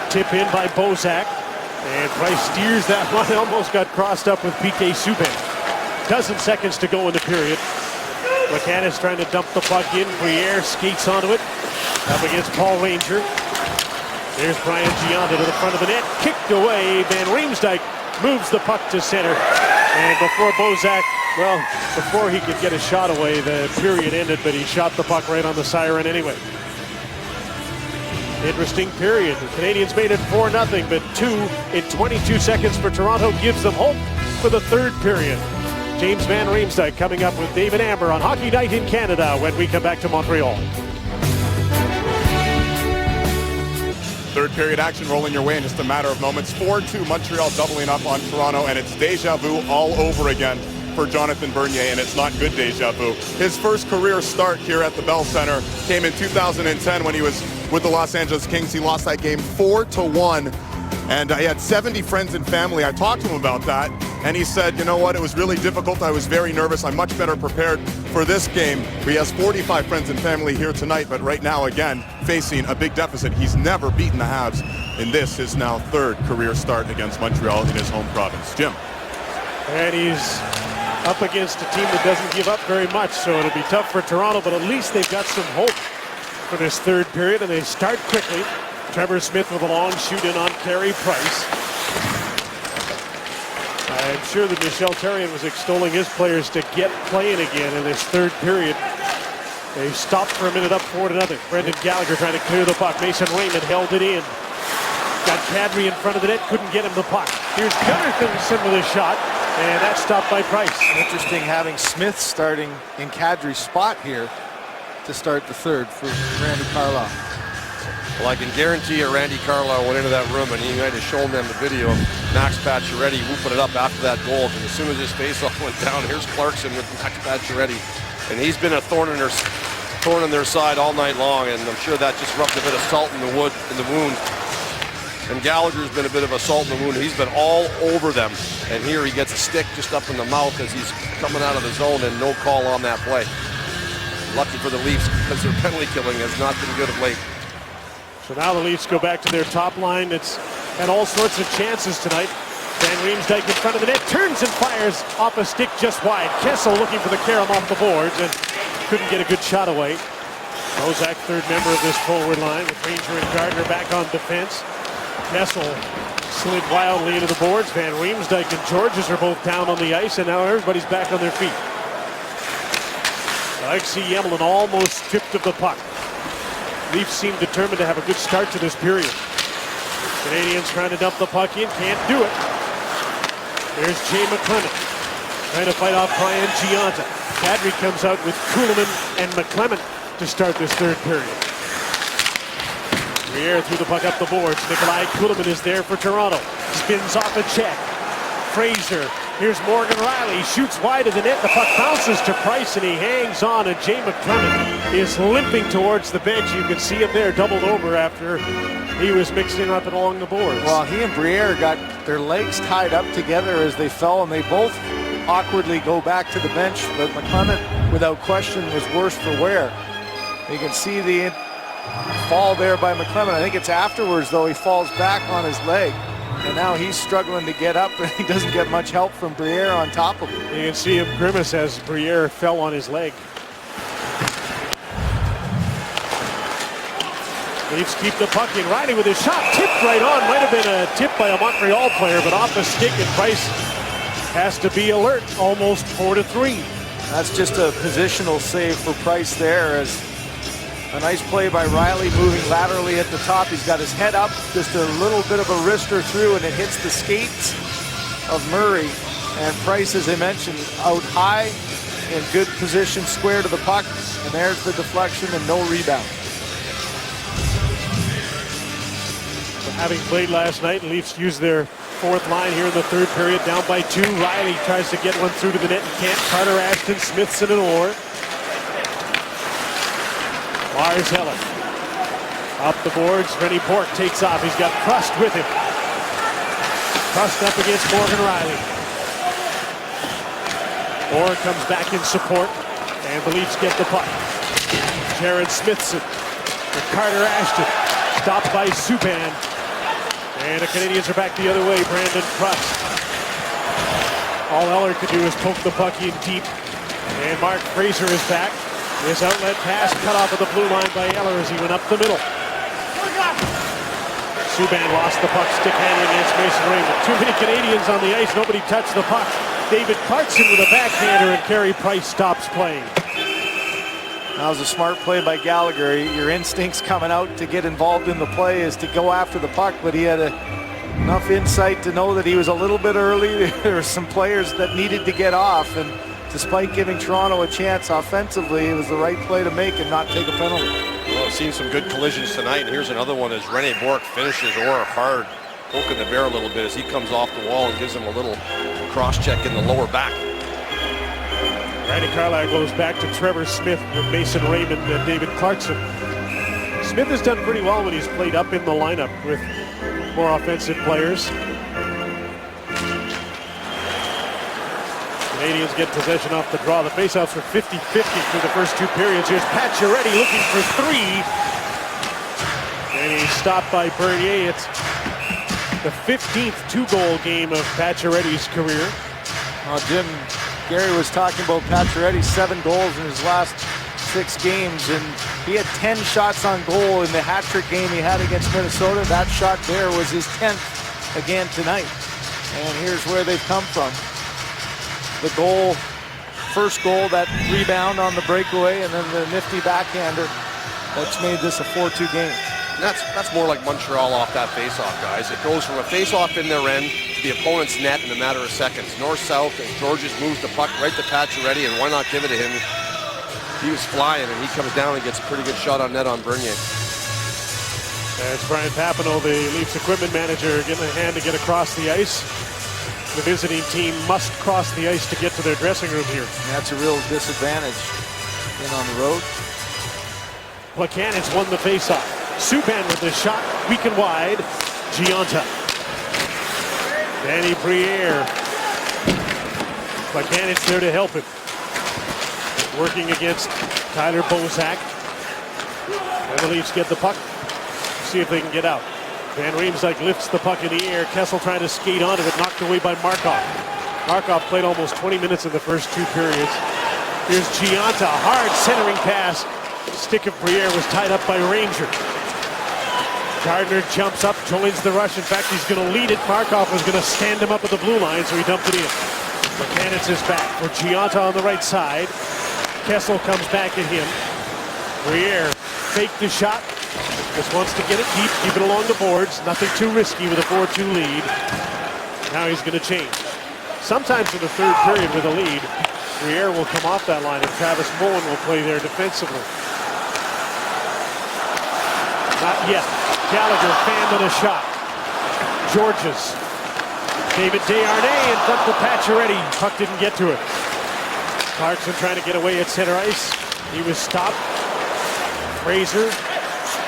Tip in by Bozak. And Price steers that one. Almost got crossed up with PK Subban. Dozen seconds to go in the period. McCannis trying to dump the puck in. Briere skates onto it. Up against Paul Ranger. There's Brian Gianta to the front of the net. Kicked away. Van Riemsdyk moves the puck to center. And before Bozak, well, before he could get a shot away, the period ended, but he shot the puck right on the siren anyway. Interesting period. The Canadians made it 4-0, but 2 in 22 seconds for Toronto gives them hope for the third period. James Van Riemsdyk coming up with David Amber on Hockey Night in Canada when we come back to Montreal. Third period action rolling your way in just a matter of moments. 4-2 Montreal doubling up on Toronto, and it's deja vu all over again for Jonathan Bernier, and it's not good deja vu. His first career start here at the Bell Center came in 2010 when he was with the Los Angeles Kings. He lost that game 4-1, and he had 70 friends and family. I talked to him about that, and he said, you know what, it was really difficult. I was very nervous. I'm much better prepared for this game. He has 45 friends and family here tonight, but right now, again, facing a big deficit. He's never beaten the Habs in this, his now third career start against Montreal in his home province. Jim. And he's up against a team that doesn't give up very much, so it'll be tough for Toronto, but at least they've got some hope for this third period, and they start quickly. Trevor Smith with a long shoot in on Carey Price. I'm sure that Michel Therrien was extolling his players to get playing again in this third period. They stopped for a minute up 4-0. Brendan Gallagher trying to clear the puck. Mason Raymond held it in. Got Kadri in front of the net, couldn't get him the puck. Here's Gunnarsson with a shot, and that's stopped by Price. Interesting having Smith starting in Kadri's spot here to start the third for Randy Carlyle. Well, I can guarantee you Randy Carlyle went into that room and he might have shown them the video of Max Pacioretty whooping it up after that goal. And as soon as his faceoff went down, here's Clarkson with Max Pacioretty. And he's been a thorn in their side all night long, and I'm sure that just rubbed a bit of salt in the wound. And Gallagher's been a bit of a salt in the wound. He's been all over them. And here he gets a stick just up in the mouth as he's coming out of the zone, and no call on that play. Lucky for the Leafs because their penalty killing has not been good of late. So now the Leafs go back to their top line. It's had all sorts of chances tonight. Van Riemsdyk in front of the net, turns and fires off a stick just wide. Kessel looking for the carom off the boards and couldn't get a good shot away. Bozak, third member of this forward line, with Ranger and Gardner back on defense. Kessel slid wildly into the boards. Van Riemsdyk and Georges are both down on the ice, and now everybody's back on their feet. Alexei Yemelin almost stripped of the puck. Leafs seem determined to have a good start to this period. Canadians trying to dump the puck in, can't do it. There's Jay McClement trying to fight off Brian Gianta. Kadri comes out with Kuhlman and McClement to start this third period. Briere threw the puck up the boards. Nikolai Kuhlman is there for Toronto. Spins off a check. Fraser. Here's Morgan Riley. Shoots wide of the net. The puck bounces to Price and he hangs on. And Jay McClement is limping towards the bench. You can see him there doubled over after he was mixing up and along the boards. Well, he and Briere got their legs tied up together as they fell, and they both awkwardly go back to the bench. But McClement, without question, was worse for wear. You can see the fall there by McClement. I think it's afterwards, though, he falls back on his leg. And now he's struggling to get up, and he doesn't get much help from Briere on top of him. You can see him grimace as Briere fell on his leg. Leafs keep the puck in. Riley with his shot tipped right on. Might have been a tip by a Montreal player, but off the stick, and Price has to be alert. Almost 4-3. That's just a positional save for Price there, as a nice play by Riley moving laterally at the top. He's got his head up, just a little bit of a wrister through, and it hits the skates of Murray. And Price, as I mentioned, out high in good position, square to the puck, and there's the deflection and no rebound. Having played last night, Leafs used their fourth line here in the third period, down by 2. Riley tries to get one through to the net and can't. Carter Ashton, Smithson, and Orr. Lars Eller up the boards. Rennie Bourque takes off. He's got Prust with him. Prust up against Morgan Riley. Orr comes back in support, and the Leafs get the puck. Jared Smithson with Carter Ashton, stopped by Subban. And the Canadians are back the other way. Brandon Prust. All Eller could do is poke the puck in deep. And Mark Fraser is back. His outlet pass cut off of the blue line by Eller as he went up the middle. Subban lost the puck, stick handling against Mason Raymond. Too many Canadians on the ice. Nobody touched the puck. David Clarkson with a backhander, and Carey Price stops playing. That was a smart play by Gallagher. Your instincts coming out to get involved in the play is to go after the puck, but he had enough insight to know that he was a little bit early. There were some players that needed to get off, and despite giving Toronto a chance offensively, it was the right play to make and not take a penalty. Well, I've seen some good collisions tonight, and here's another one as Rennie Bourque finishes Orr hard, poking the bear a little bit as he comes off the wall and gives him a little cross-check in the lower back. Randy Carlyle goes back to Trevor Smith with Mason Raymond and David Clarkson. Smith has done pretty well when he's played up in the lineup with more offensive players. Canadians get possession off the draw. The faceoffs were 50-50 through the first 2 periods. Here's Pacioretty looking for 3. And he's stopped by Bernier. It's the 15th 2-goal game of Pacioretty's career. Jim, Gary was talking about Pacioretty, 7 goals in his last 6 games, and he had 10 shots on goal in the hat-trick game he had against Minnesota. That shot there was his 10th again tonight. And here's where they've come from. The goal, first goal, that rebound on the breakaway, and then the nifty backhander that's made this a 4-2 game. That's more like Montreal off that faceoff, guys. It goes from a faceoff in their end to the opponent's net in a matter of seconds. North-south, as Georges moves the puck right to Pacioretty, and why not give it to him? He was flying, and he comes down and gets a pretty good shot on net on Bernier. That's Brian Papineau, the Leafs equipment manager, getting a hand to get across the ice. The visiting team must cross the ice to get to their dressing room here. And that's a real disadvantage in on the road. Plekanec won the faceoff. Subban with the shot, weak and wide. Gionta. Danny Briere. Plekanec there to help him. Working against Tyler Bozak. And the Leafs get the puck. See if they can get out. Van Riemsdyk lifts the puck in the air. Kessel trying to skate onto it, knocked away by Markov. Markov played almost 20 minutes in the first 2 periods. Here's Gionta, hard centering pass. Stick of Briere was tied up by Ranger. Gardner jumps up, joins the rush. In fact, he's going to lead it. Markov was going to stand him up at the blue line, so he dumped it in. Plekanec is back for Gionta on the right side. Kessel comes back at him. Briere faked the shot. Just wants to get it deep, keep it along the boards. Nothing too risky with a 4-2 lead. Now he's going to change. Sometimes in the third period with a lead, Briere will come off that line and Travis Mullen will play there defensively. Not yet. Gallagher fanned on a shot. Georges. David Desharnais in front of Pacioretty. Puck didn't get to it. Clarkson trying to get away at center ice. He was stopped. Fraser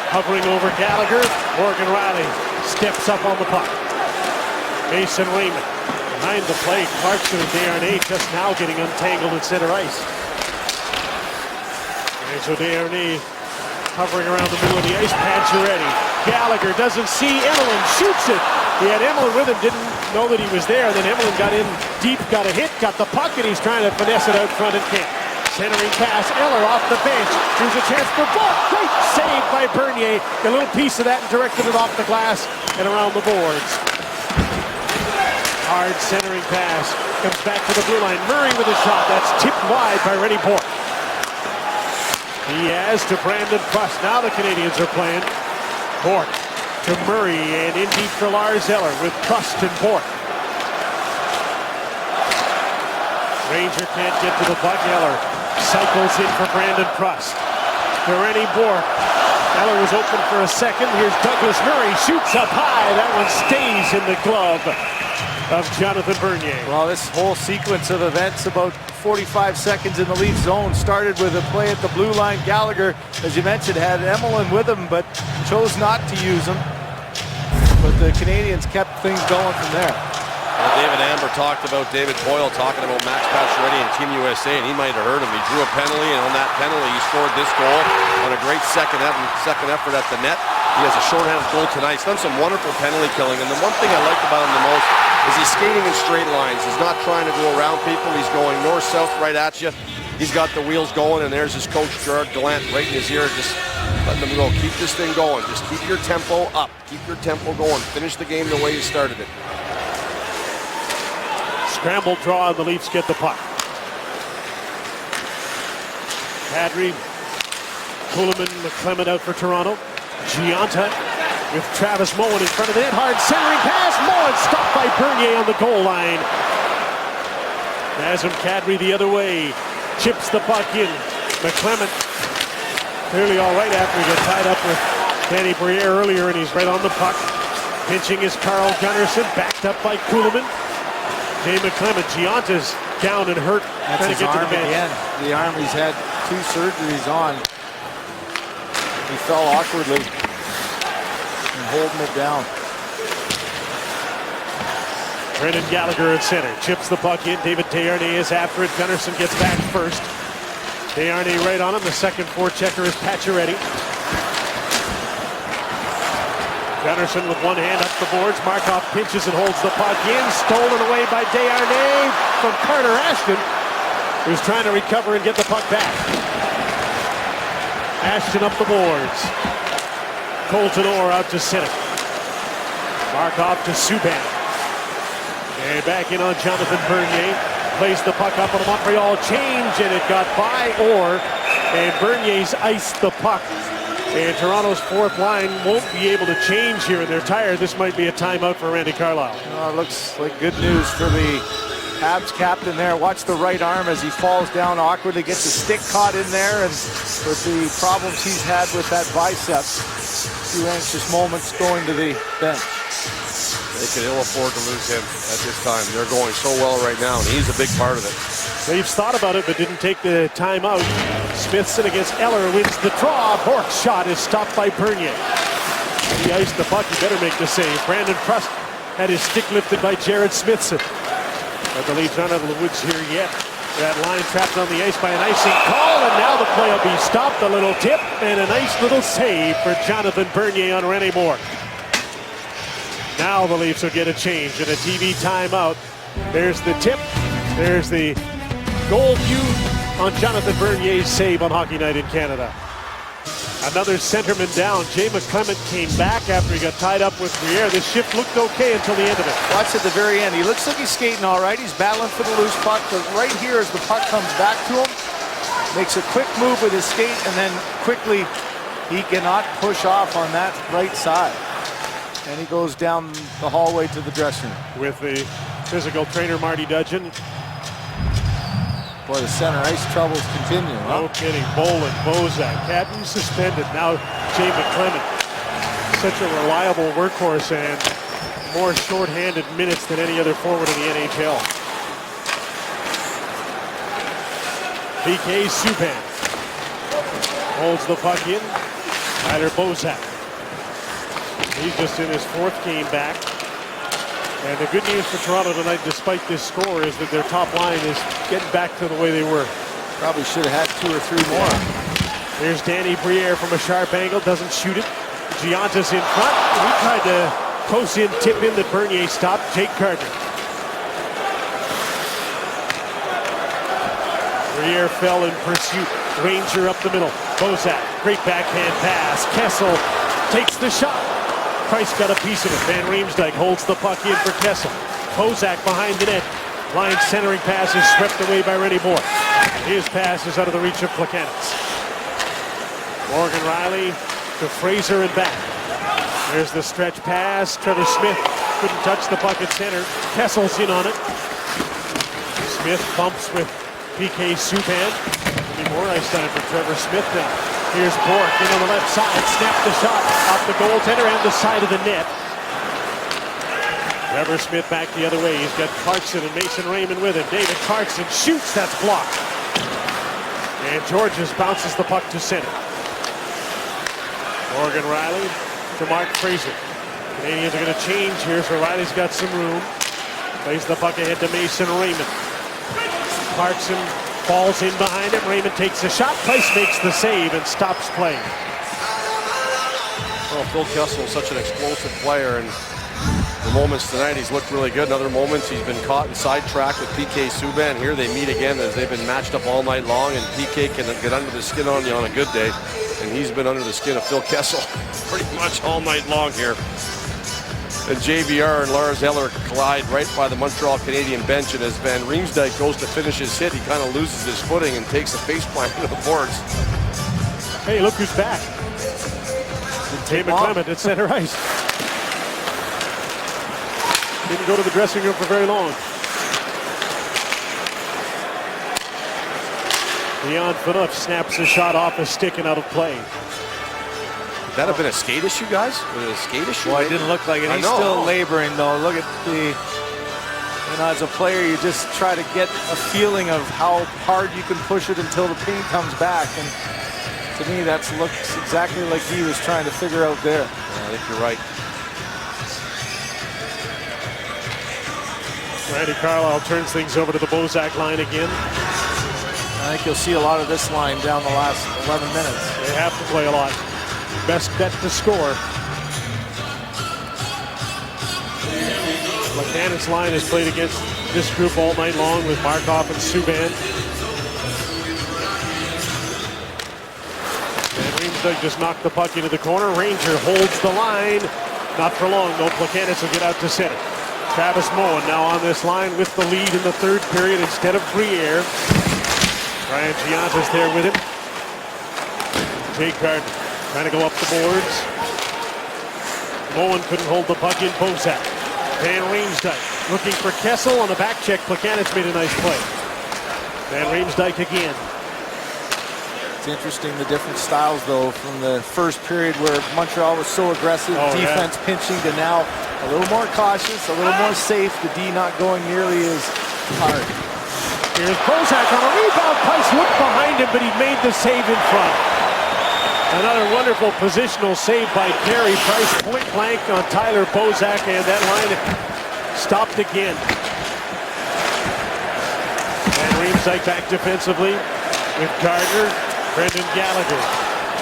hovering over Gallagher. Morgan Riley steps up on the puck. Mason Raymond behind the play. Clarkson and Desharnais just now getting untangled at center ice. And so Desharnais hovering around the middle of the ice. Pacioretty. Gallagher doesn't see Emelin, shoots it. He had Emelin with him, didn't know that he was there. Then Emelin got in deep, got a hit, got the puck, and he's trying to finesse it out front and can't. Centering pass, Eller off the bench. Here's a chance for Bourque. Great save by Bernier. A little piece of that and directed it off the glass and around the boards. Hard centering pass. Comes back to the blue line. Murray with a shot. That's tipped wide by Rennie Bourque. He has to Brandon Prust. Now the Canadians are playing. Bourque to Murray and in deep for Lars Eller with Prust and Bourque. Ranger can't get to the puck. Eller cycles in for Brandon Prust. To Rennie Bourque. Eller was open for a second. Here's Douglas Murray. Shoots up high. That one stays in the glove of Jonathan Bernier. Well, this whole sequence of events, about 45 seconds in the Leaf zone, started with a play at the blue line. Gallagher, as you mentioned, had Emelin with him, but chose not to use him. But the Canadians kept things going from there. Well, David Amber talked about David Boyle talking about Max Pacioretty and Team USA, and he might have heard him. He drew a penalty, and on that penalty, he scored this goal on a great second effort at the net. He has a shorthanded goal tonight. He's done some wonderful penalty killing, and the one thing I like about him the most is he's skating in straight lines. He's not trying to go around people. He's going north-south right at you. He's got the wheels going, and there's his coach, Gerard Gallant, right in his ear, just letting them go. Keep this thing going. Just keep your tempo up. Keep your tempo going. Finish the game the way you started it. Scramble draw, and the Leafs get the puck. Kadri, Kuhlman, McClement out for Toronto. Gianta with Travis Moen in front of the net. Hard centering pass. Moen stopped by Bernier on the goal line. Nazem Kadri the other way. Chips the puck in. McClement clearly all right after he got tied up with Danny Briere earlier, and he's right on the puck. Pinching is Carl Gunnarsson, backed up by Kuhlman. Jay McClement. Gianta's down and hurt. That's trying his to get to arm the bench. again. The arm he's had 2 surgeries on. He fell awkwardly and holding it down. Brendan Gallagher at center. Chips the puck in. David Desharnais is after it. Gunnarsson gets back first. Desharnais right on him. The second forechecker is Pacioretty. Gunnarsson with one hand up the boards. Markov pinches and holds the puck in. Stolen away by Desharnais from Carter Ashton, who's trying to recover and get the puck back. Ashton up the boards. Colton Orr out to center. Markov to Subban. And back in on Jonathan Bernier. Plays the puck up on a Montreal change, and it got by Orr. And Bernier's iced the puck. And Toronto's fourth line won't be able to change here, and they're tired. This might be a timeout for Randy Carlyle. It looks like good news for the Habs captain there. Watch the right arm as he falls down awkwardly, gets a stick caught in there, and with the problems he's had with that bicep, 2 anxious moments going to the bench. They can ill afford to lose him at this time. They're going so well right now, and he's a big part of it. Leafs thought about it, but didn't take the timeout. Smithson against Eller wins the draw. Bourque's shot is stopped by Bernier. He iced the puck. He better make the save. Brandon Prust had his stick lifted by Jared Smithson. But the Leafs aren't out of the woods here yet. That line trapped on the ice by an icing call, and now the play will be stopped. A little tip and a nice little save for Jonathan Bernier on Rennie Bourque. Now the Leafs will get a change and a TV timeout. There's the tip. There's the goal view on Jonathan Bernier's save on Hockey Night in Canada. Another centerman down. Jay McClement came back after he got tied up with Briere. This shift looked okay until the end of it. Watch at the very end. He looks like he's skating all right. He's battling for the loose puck, but right here as the puck comes back to him, makes a quick move with his skate, and then quickly he cannot push off on that right side. And he goes down the hallway to the dressing room. With the physical trainer Marty Dudgeon. Boy, the center ice troubles continue. No kidding. Bolin, Bozak, Cadden suspended. Now Jay McClement. Such a reliable workhorse and more shorthanded minutes than any other forward in the NHL. PK Subban holds the puck in. Tyler Bozak. He's just in his 4th game back. And the good news for Toronto tonight, despite this score, is that their top line is getting back to the way they were. Probably should have had 2 or 3 more. Here's Danny Briere from a sharp angle, doesn't shoot it. Gianta's in front. He tried to close in, tip in that Bernier stopped. Jake Gardner. Briere fell in pursuit. Ranger up the middle. Bozak, great backhand pass. Kessel takes the shot. Price got a piece of it. Van Riemsdyk holds the puck in for Kessel. Bozak behind the net. Line centering pass is swept away by Rennie Bohr. His pass is out of the reach of Plekanec. Morgan Rielly to Fraser and back. There's the stretch pass. Trevor Smith couldn't touch the puck at center. Kessel's in on it. Smith bumps with PK Subban. Any more ice time for Trevor Smith now. Here's Bourque in on the left side. Snapped the shot off the goaltender and the side of the net. Trevor Smith back the other way. He's got Clarkson and Mason Raymond with him. David Clarkson shoots. That's blocked. And Georges bounces the puck to center. Morgan Rielly to Mark Fraser. Canadians are going to change here, so Riley's got some room. Plays the puck ahead to Mason Raymond. Clarkson falls in behind him. Raymond takes a shot. Price makes the save and stops playing. Well, Phil Kessel is such an explosive player, and the moments tonight he's looked really good. In other moments he's been caught and sidetracked with PK Subban. Here they meet again as they've been matched up all night long, and PK can get under the skin on you on a good day. And he's been under the skin of Phil Kessel pretty much all night long here. And JVR and Lars Eller collide right by the Montreal Canadian bench, and as Van Riemsdyk goes to finish his hit, he kind of loses his footing and takes a face plant into the boards. Hey, look who's back. David Clement at center ice. Didn't go to the dressing room for very long. Leon Phaneuf snaps a shot off a stick and out of play. Would that have been a skate issue, guys? Was it a skate issue? Well, it didn't look like it. He's still laboring, though. Look at the, as a player, you just try to get a feeling of how hard you can push it until the pain comes back. And to me, that looks exactly like he was trying to figure out there. Yeah, I think you're right. Randy Carlyle turns things over to the Bozak line again. I think you'll see a lot of this line down the last 11 minutes. They have to play a lot. Best bet to score. Plekanec's line has played against this group all night long with Markov and Subban. And Riemsdyk just knocked the puck into the corner. Ranger holds the line. Not for long, though. Plekanec will get out to center. Travis Moen now on this line with the lead in the third period instead of Briere. Ryan Gianta's there with him. Jake Gardner trying to go up the boards. Moen couldn't hold the puck in. Bozak. Van Riemsdyk looking for Kessel on the back check. Plekanec made a nice play. Van Riemsdyk again. It's interesting the different styles, though, from the first period where Montreal was so aggressive, defense pinching, to now a little more cautious, a little more safe. The D not going nearly as hard. Here's Bozak on a rebound. Price looked behind him, but he made the save in front. Another wonderful positional save by Carey Price. Point blank on Tyler Bozak, and that line stopped again. And Riemsdyk back defensively with Gardner. Brendan Gallagher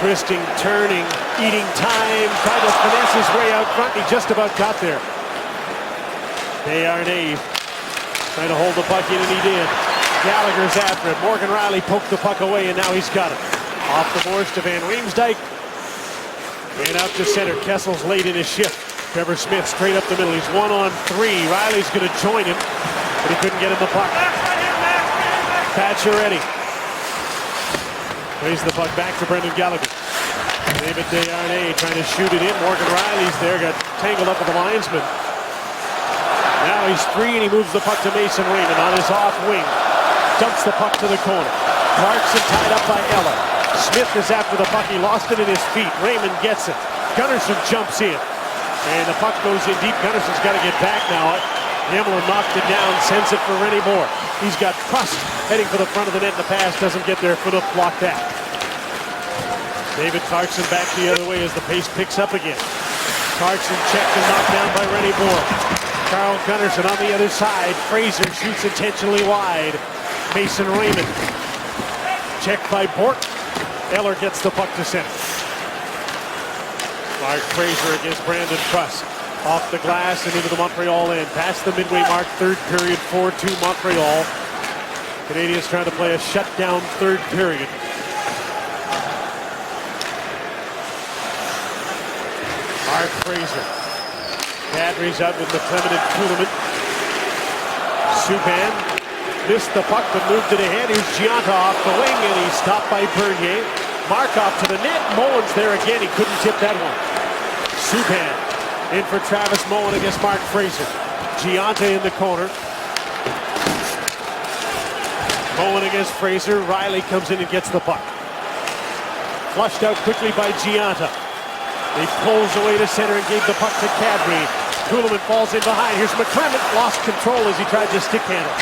twisting, turning, eating time. Tried to finesse his way out front. He just about got there. Desharnais trying to hold the puck in, and he did. Gallagher's after it. Morgan Rielly poked the puck away, and now he's got it. Off the boards to Van Riemsdyk. And out to center. Kessel's late in his shift. Trevor Smith straight up the middle. He's 1-on-3. Riley's going to join him, but he couldn't get him the puck. Pacioretty plays the puck back to Brendan Gallagher. David Desharnais trying to shoot it in. Morgan Rielly's there. Got tangled up with the linesman. Now he's free, and he moves the puck to Mason Raymond on his off wing. Dumps the puck to the corner. Clarkson tied up by Eller. Smith is after the puck. He lost it in his feet. Raymond gets it. Gunnarsson jumps in. And the puck goes in deep. Gunnarsson's got to get back now. Hamlin knocked it down, sends it for Rennie Bohr. He's got Prust heading for the front of the net. The pass doesn't get there. Phaneuf blocked that. David Clarkson back the other way as the pace picks up again. Clarkson checked and knocked down by Rennie Bohr. Carl Gunnarsson on the other side. Fraser shoots intentionally wide. Mason Raymond. Checked by Bourque. Eller gets the puck to center. Mark Fraser against Brandon Prust. Off the glass and into the Montreal end. Past the midway mark, third period, 4-2 Montreal. Canadians trying to play a shutdown third period. Mark Fraser. Kadri's out with McClement and Kuhlman. Subban missed the puck but moved it ahead. Here's Gianta off the wing and he's stopped by Bernier. Markov to the net. Mullins there again. He couldn't tip that one. Subban in for Travis Mullen against Mark Fraser. Gianta in the corner. Mullen against Fraser. Riley comes in and gets the puck. Flushed out quickly by Gianta. He pulls away to center and gave the puck to Kadri. Kuhlman falls in behind. Here's McClement. Lost control as he tried to stick handle.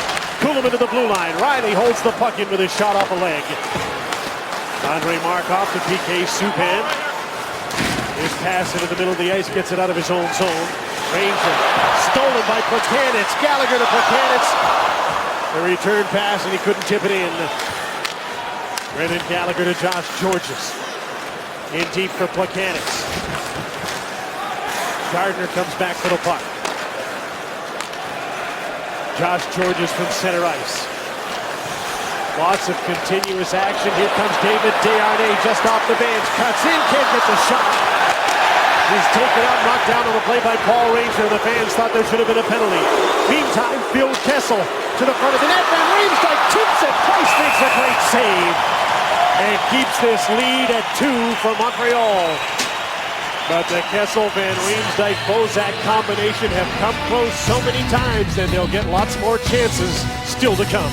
Kuhlman to the blue line. Riley holds the puck in with his shot off a leg. Andrei Markov to PK Subban. His pass into the middle of the ice gets it out of his own zone. Ranger stolen by Plekanec. Gallagher to Plekanec. The return pass and he couldn't tip it in. Brendan Gallagher to Josh Georges. In deep for Plekanec. Gardner comes back for the puck. Josh Georges from center ice. Lots of continuous action. Here comes David Desharnais just off the bench. Cuts in, can't get the shot. He's taken out, knocked down on the play by Paul Ranger. The fans thought there should have been a penalty. Meantime, Phil Kessel to the front of the net. Van Riemsdyk tips it. Price makes a great save. And keeps this lead at 2 for Montreal. But the Kessel-Van Riemsdyk-Bozak combination have come close so many times, and they'll get lots more chances still to come.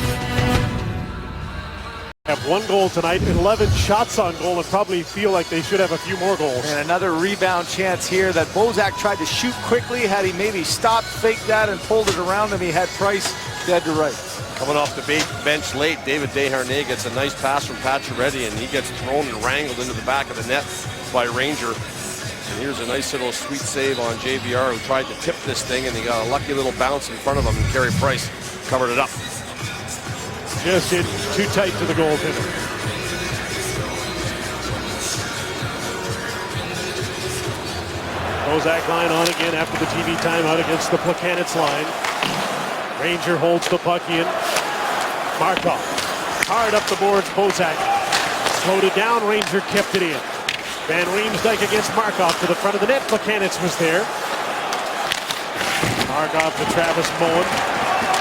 Have 1 goal tonight, 11 shots on goal, and probably feel like they should have a few more goals. And another rebound chance here that Bozak tried to shoot quickly. Had he maybe stopped, faked that, and pulled it around him, he had Price dead to rights. Coming off the bench late, David Desharnais gets a nice pass from Pacioretty, and he gets thrown and wrangled into the back of the net by Ranger. And here's a nice little sweet save on JVR, who tried to tip this thing, and he got a lucky little bounce in front of him, and Carey Price covered it up. Just in too tight to the goaltender. Bozak line on again after the TV timeout against the Plekanec line. Ranger holds the puck in. Markov hard up the boards. Bozak slowed it down. Ranger kept it in. Van Riemsdyk against Markov to the front of the net. Plekanec was there. Markov to Travis Mullen.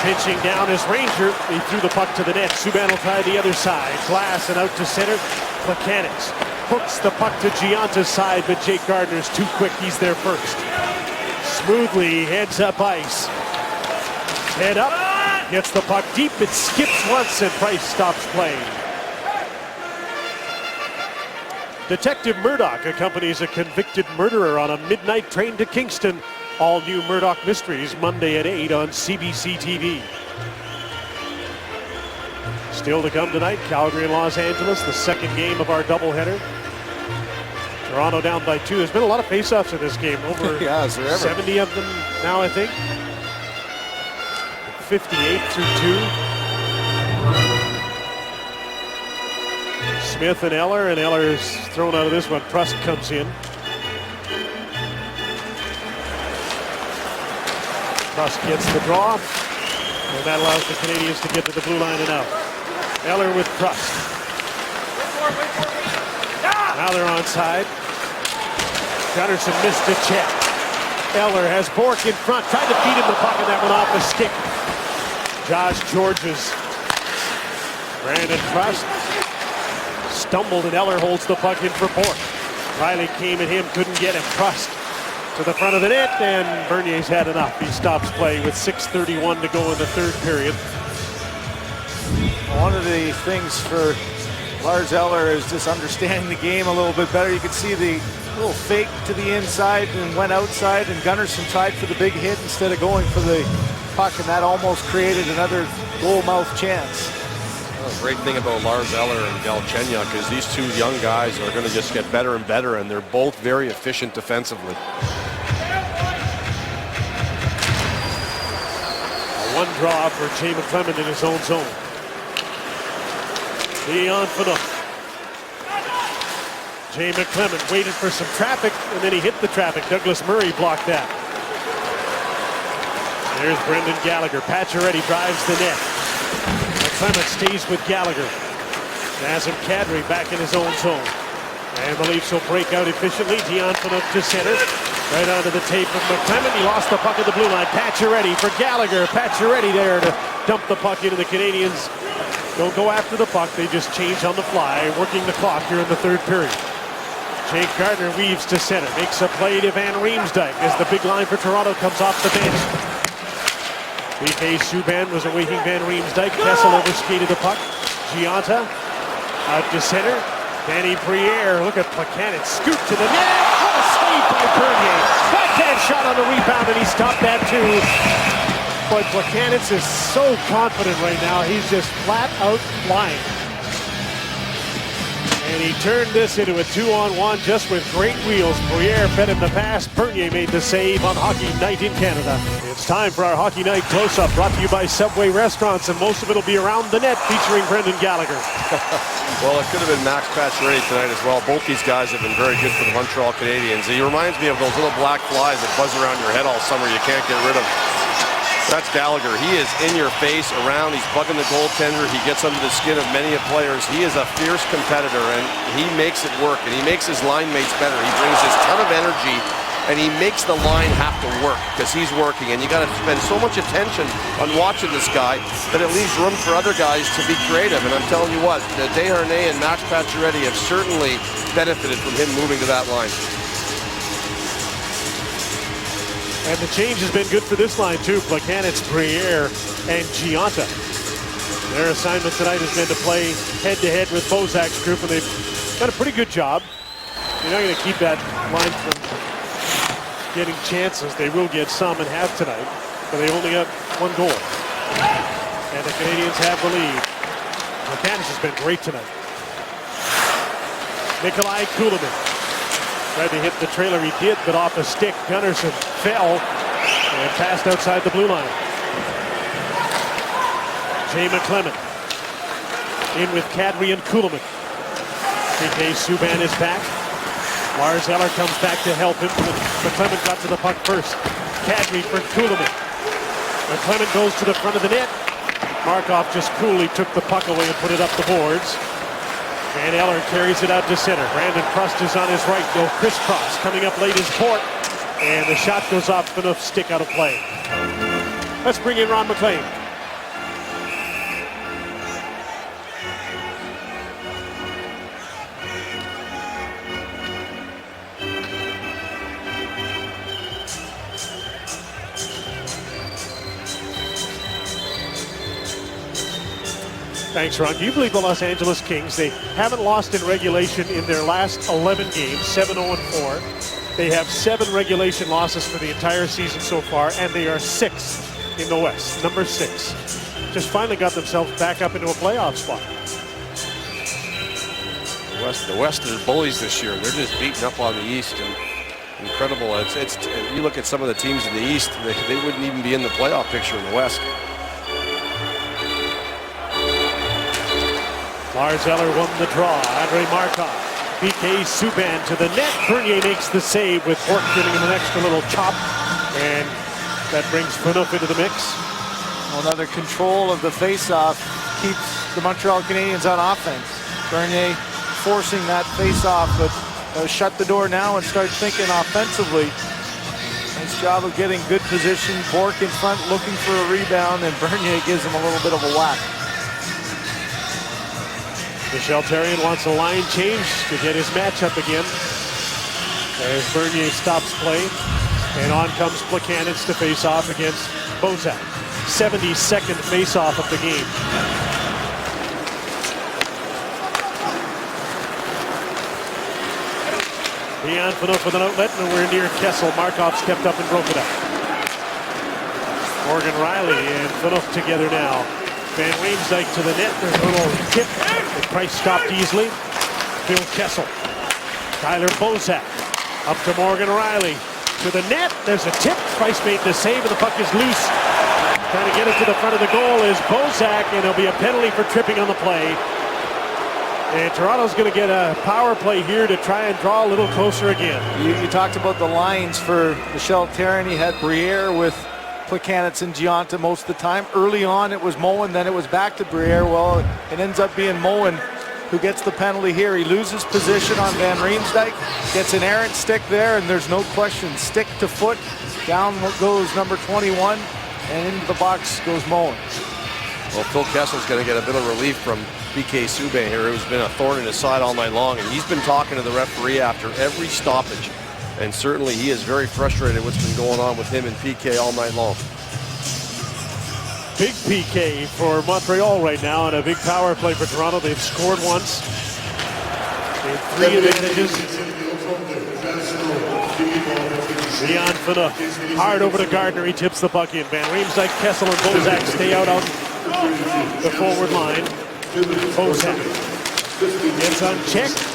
Pinching down as Ranger. He threw the puck to the net. Subban will try the other side. Glass and out to center. Plekanec hooks the puck to Gianta's side, but Jake Gardner's too quick. He's there first. Smoothly heads up ice. Head up. Gets the puck deep. It skips once and Price stops playing. Detective Murdoch accompanies a convicted murderer on a midnight train to Kingston. All new Murdoch Mysteries, Monday at 8 on CBC TV. Still to come tonight, Calgary and Los Angeles, the second game of our doubleheader. Toronto down by 2. There's been a lot of faceoffs in this game. Over 70 of them now, I think. 58 through 2. Smith and Eller's thrown out of this one. Prusk comes in. Prusk gets the draw, and that allows the Canadians to get to the blue line and out. Eller with Prusk. Now they're onside. Gunnarsson missed a check. Eller has Bourque in front, tried to feed him the puck, and that went off the stick. Josh Georges. Brandon Prusk stumbled, and Eller holds the puck in for Bourque. Riley came at him, couldn't get him. Prusk to the front of the net, and Bernier's had enough. He stops play with 6:31 to go in the third period. One of the things for Lars Eller is just understanding the game a little bit better. You can see the little fake to the inside and went outside, and Gunnarsson tried for the big hit instead of going for the puck, and that almost created another goal mouth chance. The great thing about Lars Eller and Galchenyuk is these two young guys are going to just get better and better, and they're both very efficient defensively. One draw for Jay McClement in his own zone. Leon Phaneuf. Jay McClement waited for some traffic, and then he hit the traffic. Douglas Murray blocked that. There's Brendan Gallagher. Pacioretty drives the net. McClement stays with Gallagher. Nazem Kadri back in his own zone. And the Leafs will break out efficiently. Dion Phaneuf to center. Right onto the tape of McClement. He lost the puck at the blue line. Pacioretty for Gallagher. Pacioretty there to dump the puck into the Canadians. Don't go after the puck. They just change on the fly, working the clock here in the third period. Jake Gardiner weaves to center. Makes a play to Van Riemsdyk as the big line for Toronto comes off the bench. PK Subban was awaiting Van Riemsdyk. Kessel overskated the puck. Gionta out to center. Danny Briere. Look at Plekanec. Scoop to the net. What a save by Bernier. Backhand shot on the rebound, and he stopped that too. But Plekanec is so confident right now. He's just flat out flying. And he turned this into a 2-on-1 just with great wheels. Briere fed him the pass. Bernier made the save on Hockey Night in Canada. It's time for our Hockey Night close-up, brought to you by Subway Restaurants, and most of it will be around the net, featuring Brendan Gallagher. Well, it could have been Max Pacioretty tonight as well. Both these guys have been very good for the Montreal Canadiens. He reminds me of those little black flies that buzz around your head all summer you can't get rid of. That's Gallagher. He is in your face, around. He's bugging the goaltender. He gets under the skin of many of players. He is a fierce competitor, and he makes it work, and he makes his line mates better. He brings his ton of energy, and he makes the line have to work because he's working. And you got to spend so much attention on watching this guy that it leaves room for other guys to be creative. And I'm telling you what, Desharnais and Max Pacioretty have certainly benefited from him moving to that line. And the change has been good for this line too. Plekanec, Briere, and Gionta. Their assignment tonight has been to play head-to-head with Bozak's group, and they've done a pretty good job. You're not going to keep that line from getting chances. They will get some and have tonight, but they only got one goal. And the Canadians have the lead. Plekanec has been great tonight. Nikolai Kulemin tried to hit the trailer. He did, but off a stick. Gunnarsson fell and passed outside the blue line. Jay McClement in with Kadri and Kulemin. PK Subban is back. Lars Eller comes back to help him. McClement got to the puck first. Kadri for Kulemin. McClement goes to the front of the net. Markov just coolly took the puck away and put it up the boards. And Eller carries it out to center. Brandon Prust is on his right. They'll crisscross. Coming up late is Port. And the shot goes off Phaneuf's stick out of play. Let's bring in Ron MacLean. Thanks, Ron. Do you believe the Los Angeles Kings, they haven't lost in regulation in their last 11 games, 7-0-4. They have 7 regulation losses for the entire season so far, and they are 6th in the West, number 6. Just finally got themselves back up into a playoff spot. The West is bullies this year. They're just beating up on the East, and incredible. It's you look at some of the teams in the East, they wouldn't even be in the playoff picture in the West. Lars Eller won the draw. Andrei Markov. PK Subban to the net. Bernier makes the save with Port giving him an extra little chop. And that brings Phaneuf into the mix. Another control of the face-off keeps the Montreal Canadiens on offense. Bernier forcing that face-off, but shut the door now and start thinking offensively. Nice job of getting good position. Bourque in front looking for a rebound, and Bernier gives him a little bit of a whack. Michel Therrien wants a line change to get his matchup again. As Bernier stops play, and on comes Plekanec to face off against Bozak. 72nd face-off of the game. Dion Phaneuf with an outlet, nowhere near Kessel. Markov stepped up and broke it up. Morgan Riley and Phaneuf together now. Van Riemsdyk to the net. There's a little tip. The Price stopped easily. Phil Kessel. Tyler Bozak up to Morgan Riley. To the net. There's a tip. Price made the save, and the puck is loose. Trying to get it to the front of the goal is Bozak, and there'll be a penalty for tripping on the play. And Toronto's going to get a power play here to try and draw a little closer again. You talked about the lines for Michel Therrien. He had Briere with Plekanec and Gionta most of the time. Early on it was Moen, then it was back to Briere. Well, it ends up being Moen who gets the penalty here. He loses position on Van Riemsdyk, gets an errant stick there, and there's no question, stick to foot. Down goes number 21, and into the box goes Moen. Well, Phil Kessel's going to get a bit of relief from PK Subban here, who's been a thorn in his side all night long, and he's been talking to the referee after every stoppage. And certainly he is very frustrated what's been going on with him and PK all night long. Big PK for Montreal right now, and a big power play for Toronto. They've scored once. They have 3 advantages. Dion Phaneuf hard over to Gardner. He tips the puck in. Van Riemsdyk, Kessel, and Bozak stay out on the forward line. Bozak gets unchecked.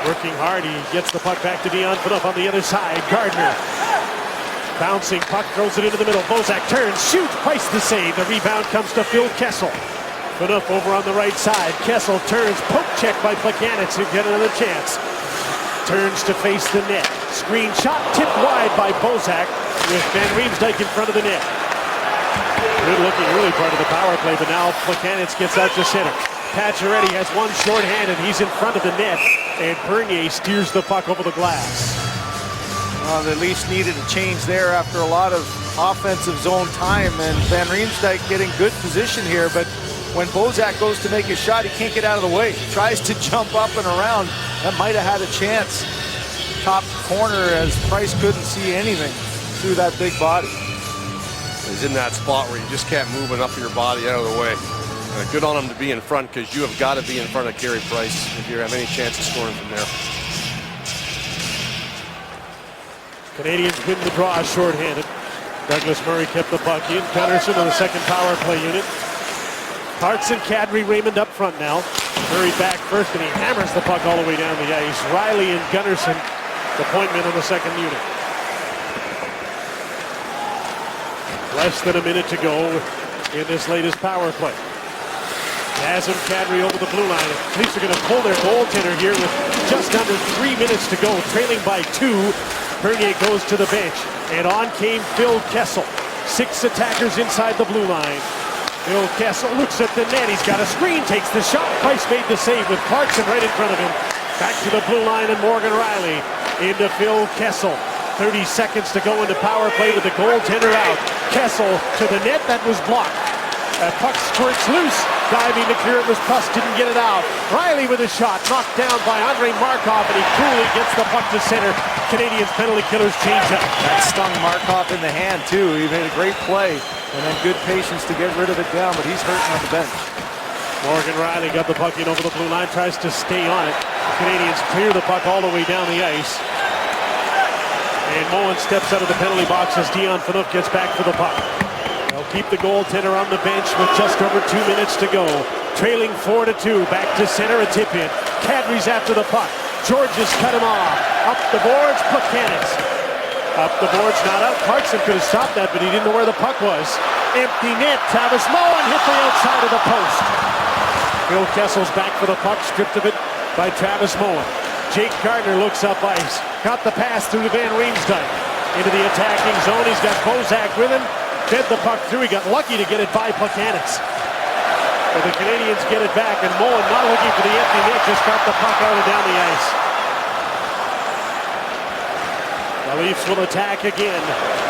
Working hard, he gets the puck back to Dion Phaneuf on the other side. Gardner bouncing puck, throws it into the middle. Bozak turns, shoots, Price the save. The rebound comes to Phil Kessel. Phaneuf over on the right side. Kessel turns, poke check by Plekanec to get another chance. Turns to face the net. Screen shot tipped wide by Bozak with Van Riemsdyk in front of the net. Good looking early part of the power play, but now Plekanec gets out to center. Pacioretty has one shorthanded. He's in front of the net, and Bernier steers the puck over the glass. They at least needed a change there after a lot of offensive zone time, and Van Riemsdyk getting good position here, but when Bozak goes to make his shot, he can't get out of the way. He tries to jump up and around. That might have had a chance. Top corner as Price couldn't see anything through that big body. He's in that spot where you just can't move enough of your body out of the way. Good on him to be in front, because you have got to be in front of Carey Price if you have any chance of scoring from there. Canadians win the draw shorthanded. Douglas Murray kept the puck in. Gunnarsson on the second power play unit. Clarkson, Kadri, Raymond up front now. Murray back first, and he hammers the puck all the way down the ice. Riley and Gunnarsson, the point men on the second unit. Less than a minute to go in this latest power play. Nazem Kadri over the blue line. The Leafs are going to pull their goaltender here with just under 3 minutes to go, trailing by 2. Bernier goes to the bench, and on came Phil Kessel. 6 attackers inside the blue line. Phil Kessel looks at the net. He's got a screen, takes the shot. Price made the save with Clarkson right in front of him. Back to the blue line, and Morgan Riley into Phil Kessel. 30 seconds to go into power play with the goaltender out. Kessel to the net, that was blocked. Puck squirts loose. Diving to clear it was Puss, didn't get it out. Riley with a shot, knocked down by Andrei Markov, and he coolly gets the puck to center. Canadians penalty killers change up. That stung Markov in the hand too. He made a great play, and then good patience to get rid of it down, but he's hurting on the bench. Morgan Riley got the puck in over the blue line, tries to stay on it. The Canadians clear the puck all the way down the ice. And Moen steps out of the penalty box as Dion Phaneuf gets back for the puck. They'll keep the goaltender on the bench with just over 2 minutes to go. Trailing 4-2, back to center, a tip in. Kadri's after the puck. Georges cut him off. Up the boards, Plekanec. Up the boards, not out. Clarkson could have stopped that, but he didn't know where the puck was. Empty net, Travis Moen hit the outside of the post. Phil Kessel's back for the puck, stripped of it by Travis Moen. Jake Gardner looks up ice. Got the pass through to Van Riemsdyk. Into the attacking zone, he's got Bozak with him. Fed the puck through, he got lucky to get it by Plekanec. But the Canadians get it back, and Moen, not looking for the empty net, just got the puck out and down the ice. The Leafs will attack again.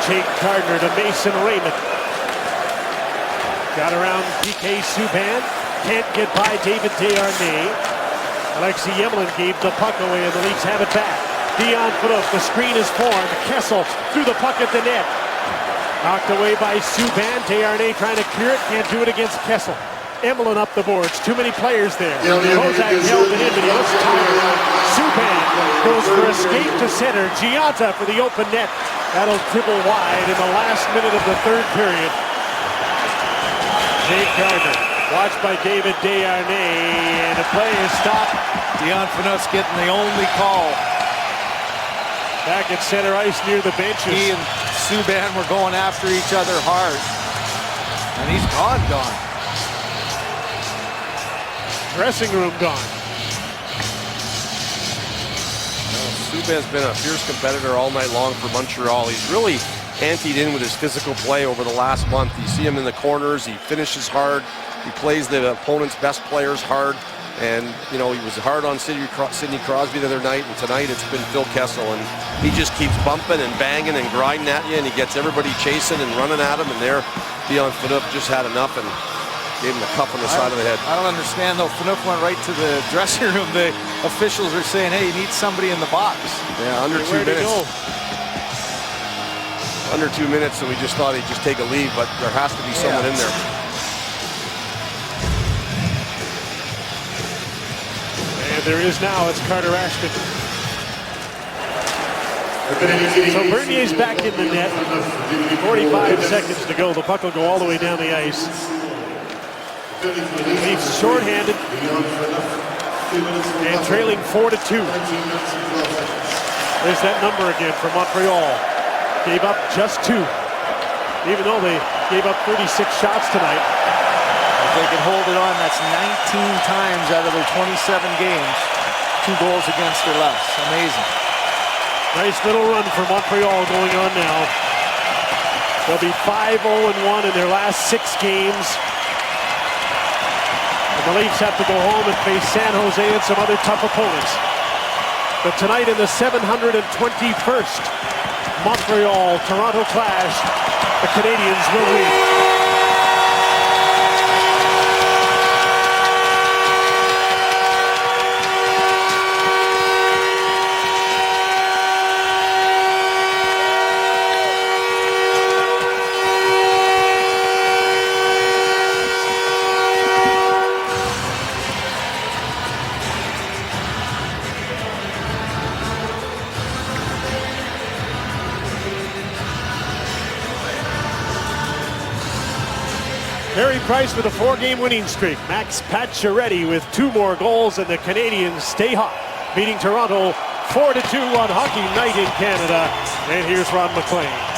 Jake Gardner to Mason Raymond. Got around PK Subban. Can't get by David Desharnais. Alexei Emelin gave the puck away, and the Leafs have it back. Dion Phaneuf, the screen is formed. Kessel through the puck at the net. Knocked away by Subban. Desharnais trying to clear it. Can't do it against Kessel. Emelin up the boards. Too many players there. Bozak held it in, but he looks tired. Subban goes for escape to center. Gionta for the open net. That'll dribble wide in the last minute of the third period. Jake Gardner, watched by David Desharnais, and the play is stopped. Dion Phaneuf's getting the only call. Back at center ice near the benches. He and Subban were going after each other hard. And he's gone. Dressing room gone. Subban's been a fierce competitor all night long for Montreal. He's really anteed in with his physical play over the last month. You see him in the corners. He finishes hard. He plays the opponent's best players hard. And, you know, he was hard on Sidney Crosby the other night, and tonight it's been Phil Kessel. And he just keeps bumping and banging and grinding at you, and he gets everybody chasing and running at him. And there, Dion Phaneuf just had enough and gave him a cuff on the side of the head. I don't understand, though. Phaneuf went right to the dressing room. The officials are saying, hey, you need somebody in the box. Yeah, under 2 minutes. Under 2 minutes, and we just thought he'd just take a leave, but there has to be someone in there. And there is now. It's Carter Ashton. So Bernier's back in the net. 45 seconds to go. The puck will go all the way down the ice. Leafs shorthanded and trailing 4-2. There's that number again for Montreal. Gave up just 2, even though they gave up 36 shots tonight. If they can hold it on, that's 19 times out of their 27 games. 2 goals against or less. Amazing. Nice little run for Montreal going on now. They'll be 5-0-1 in their last 6 games. And the Leafs have to go home and face San Jose and some other tough opponents. But tonight in the 721st Montreal-Toronto clash, the Canadiens will lead. Carey Price with a 4-game winning streak. Max Pacioretty with 2 more goals, and the Canadiens stay hot, beating Toronto 4-2 on Hockey Night in Canada. And here's Ron MacLean.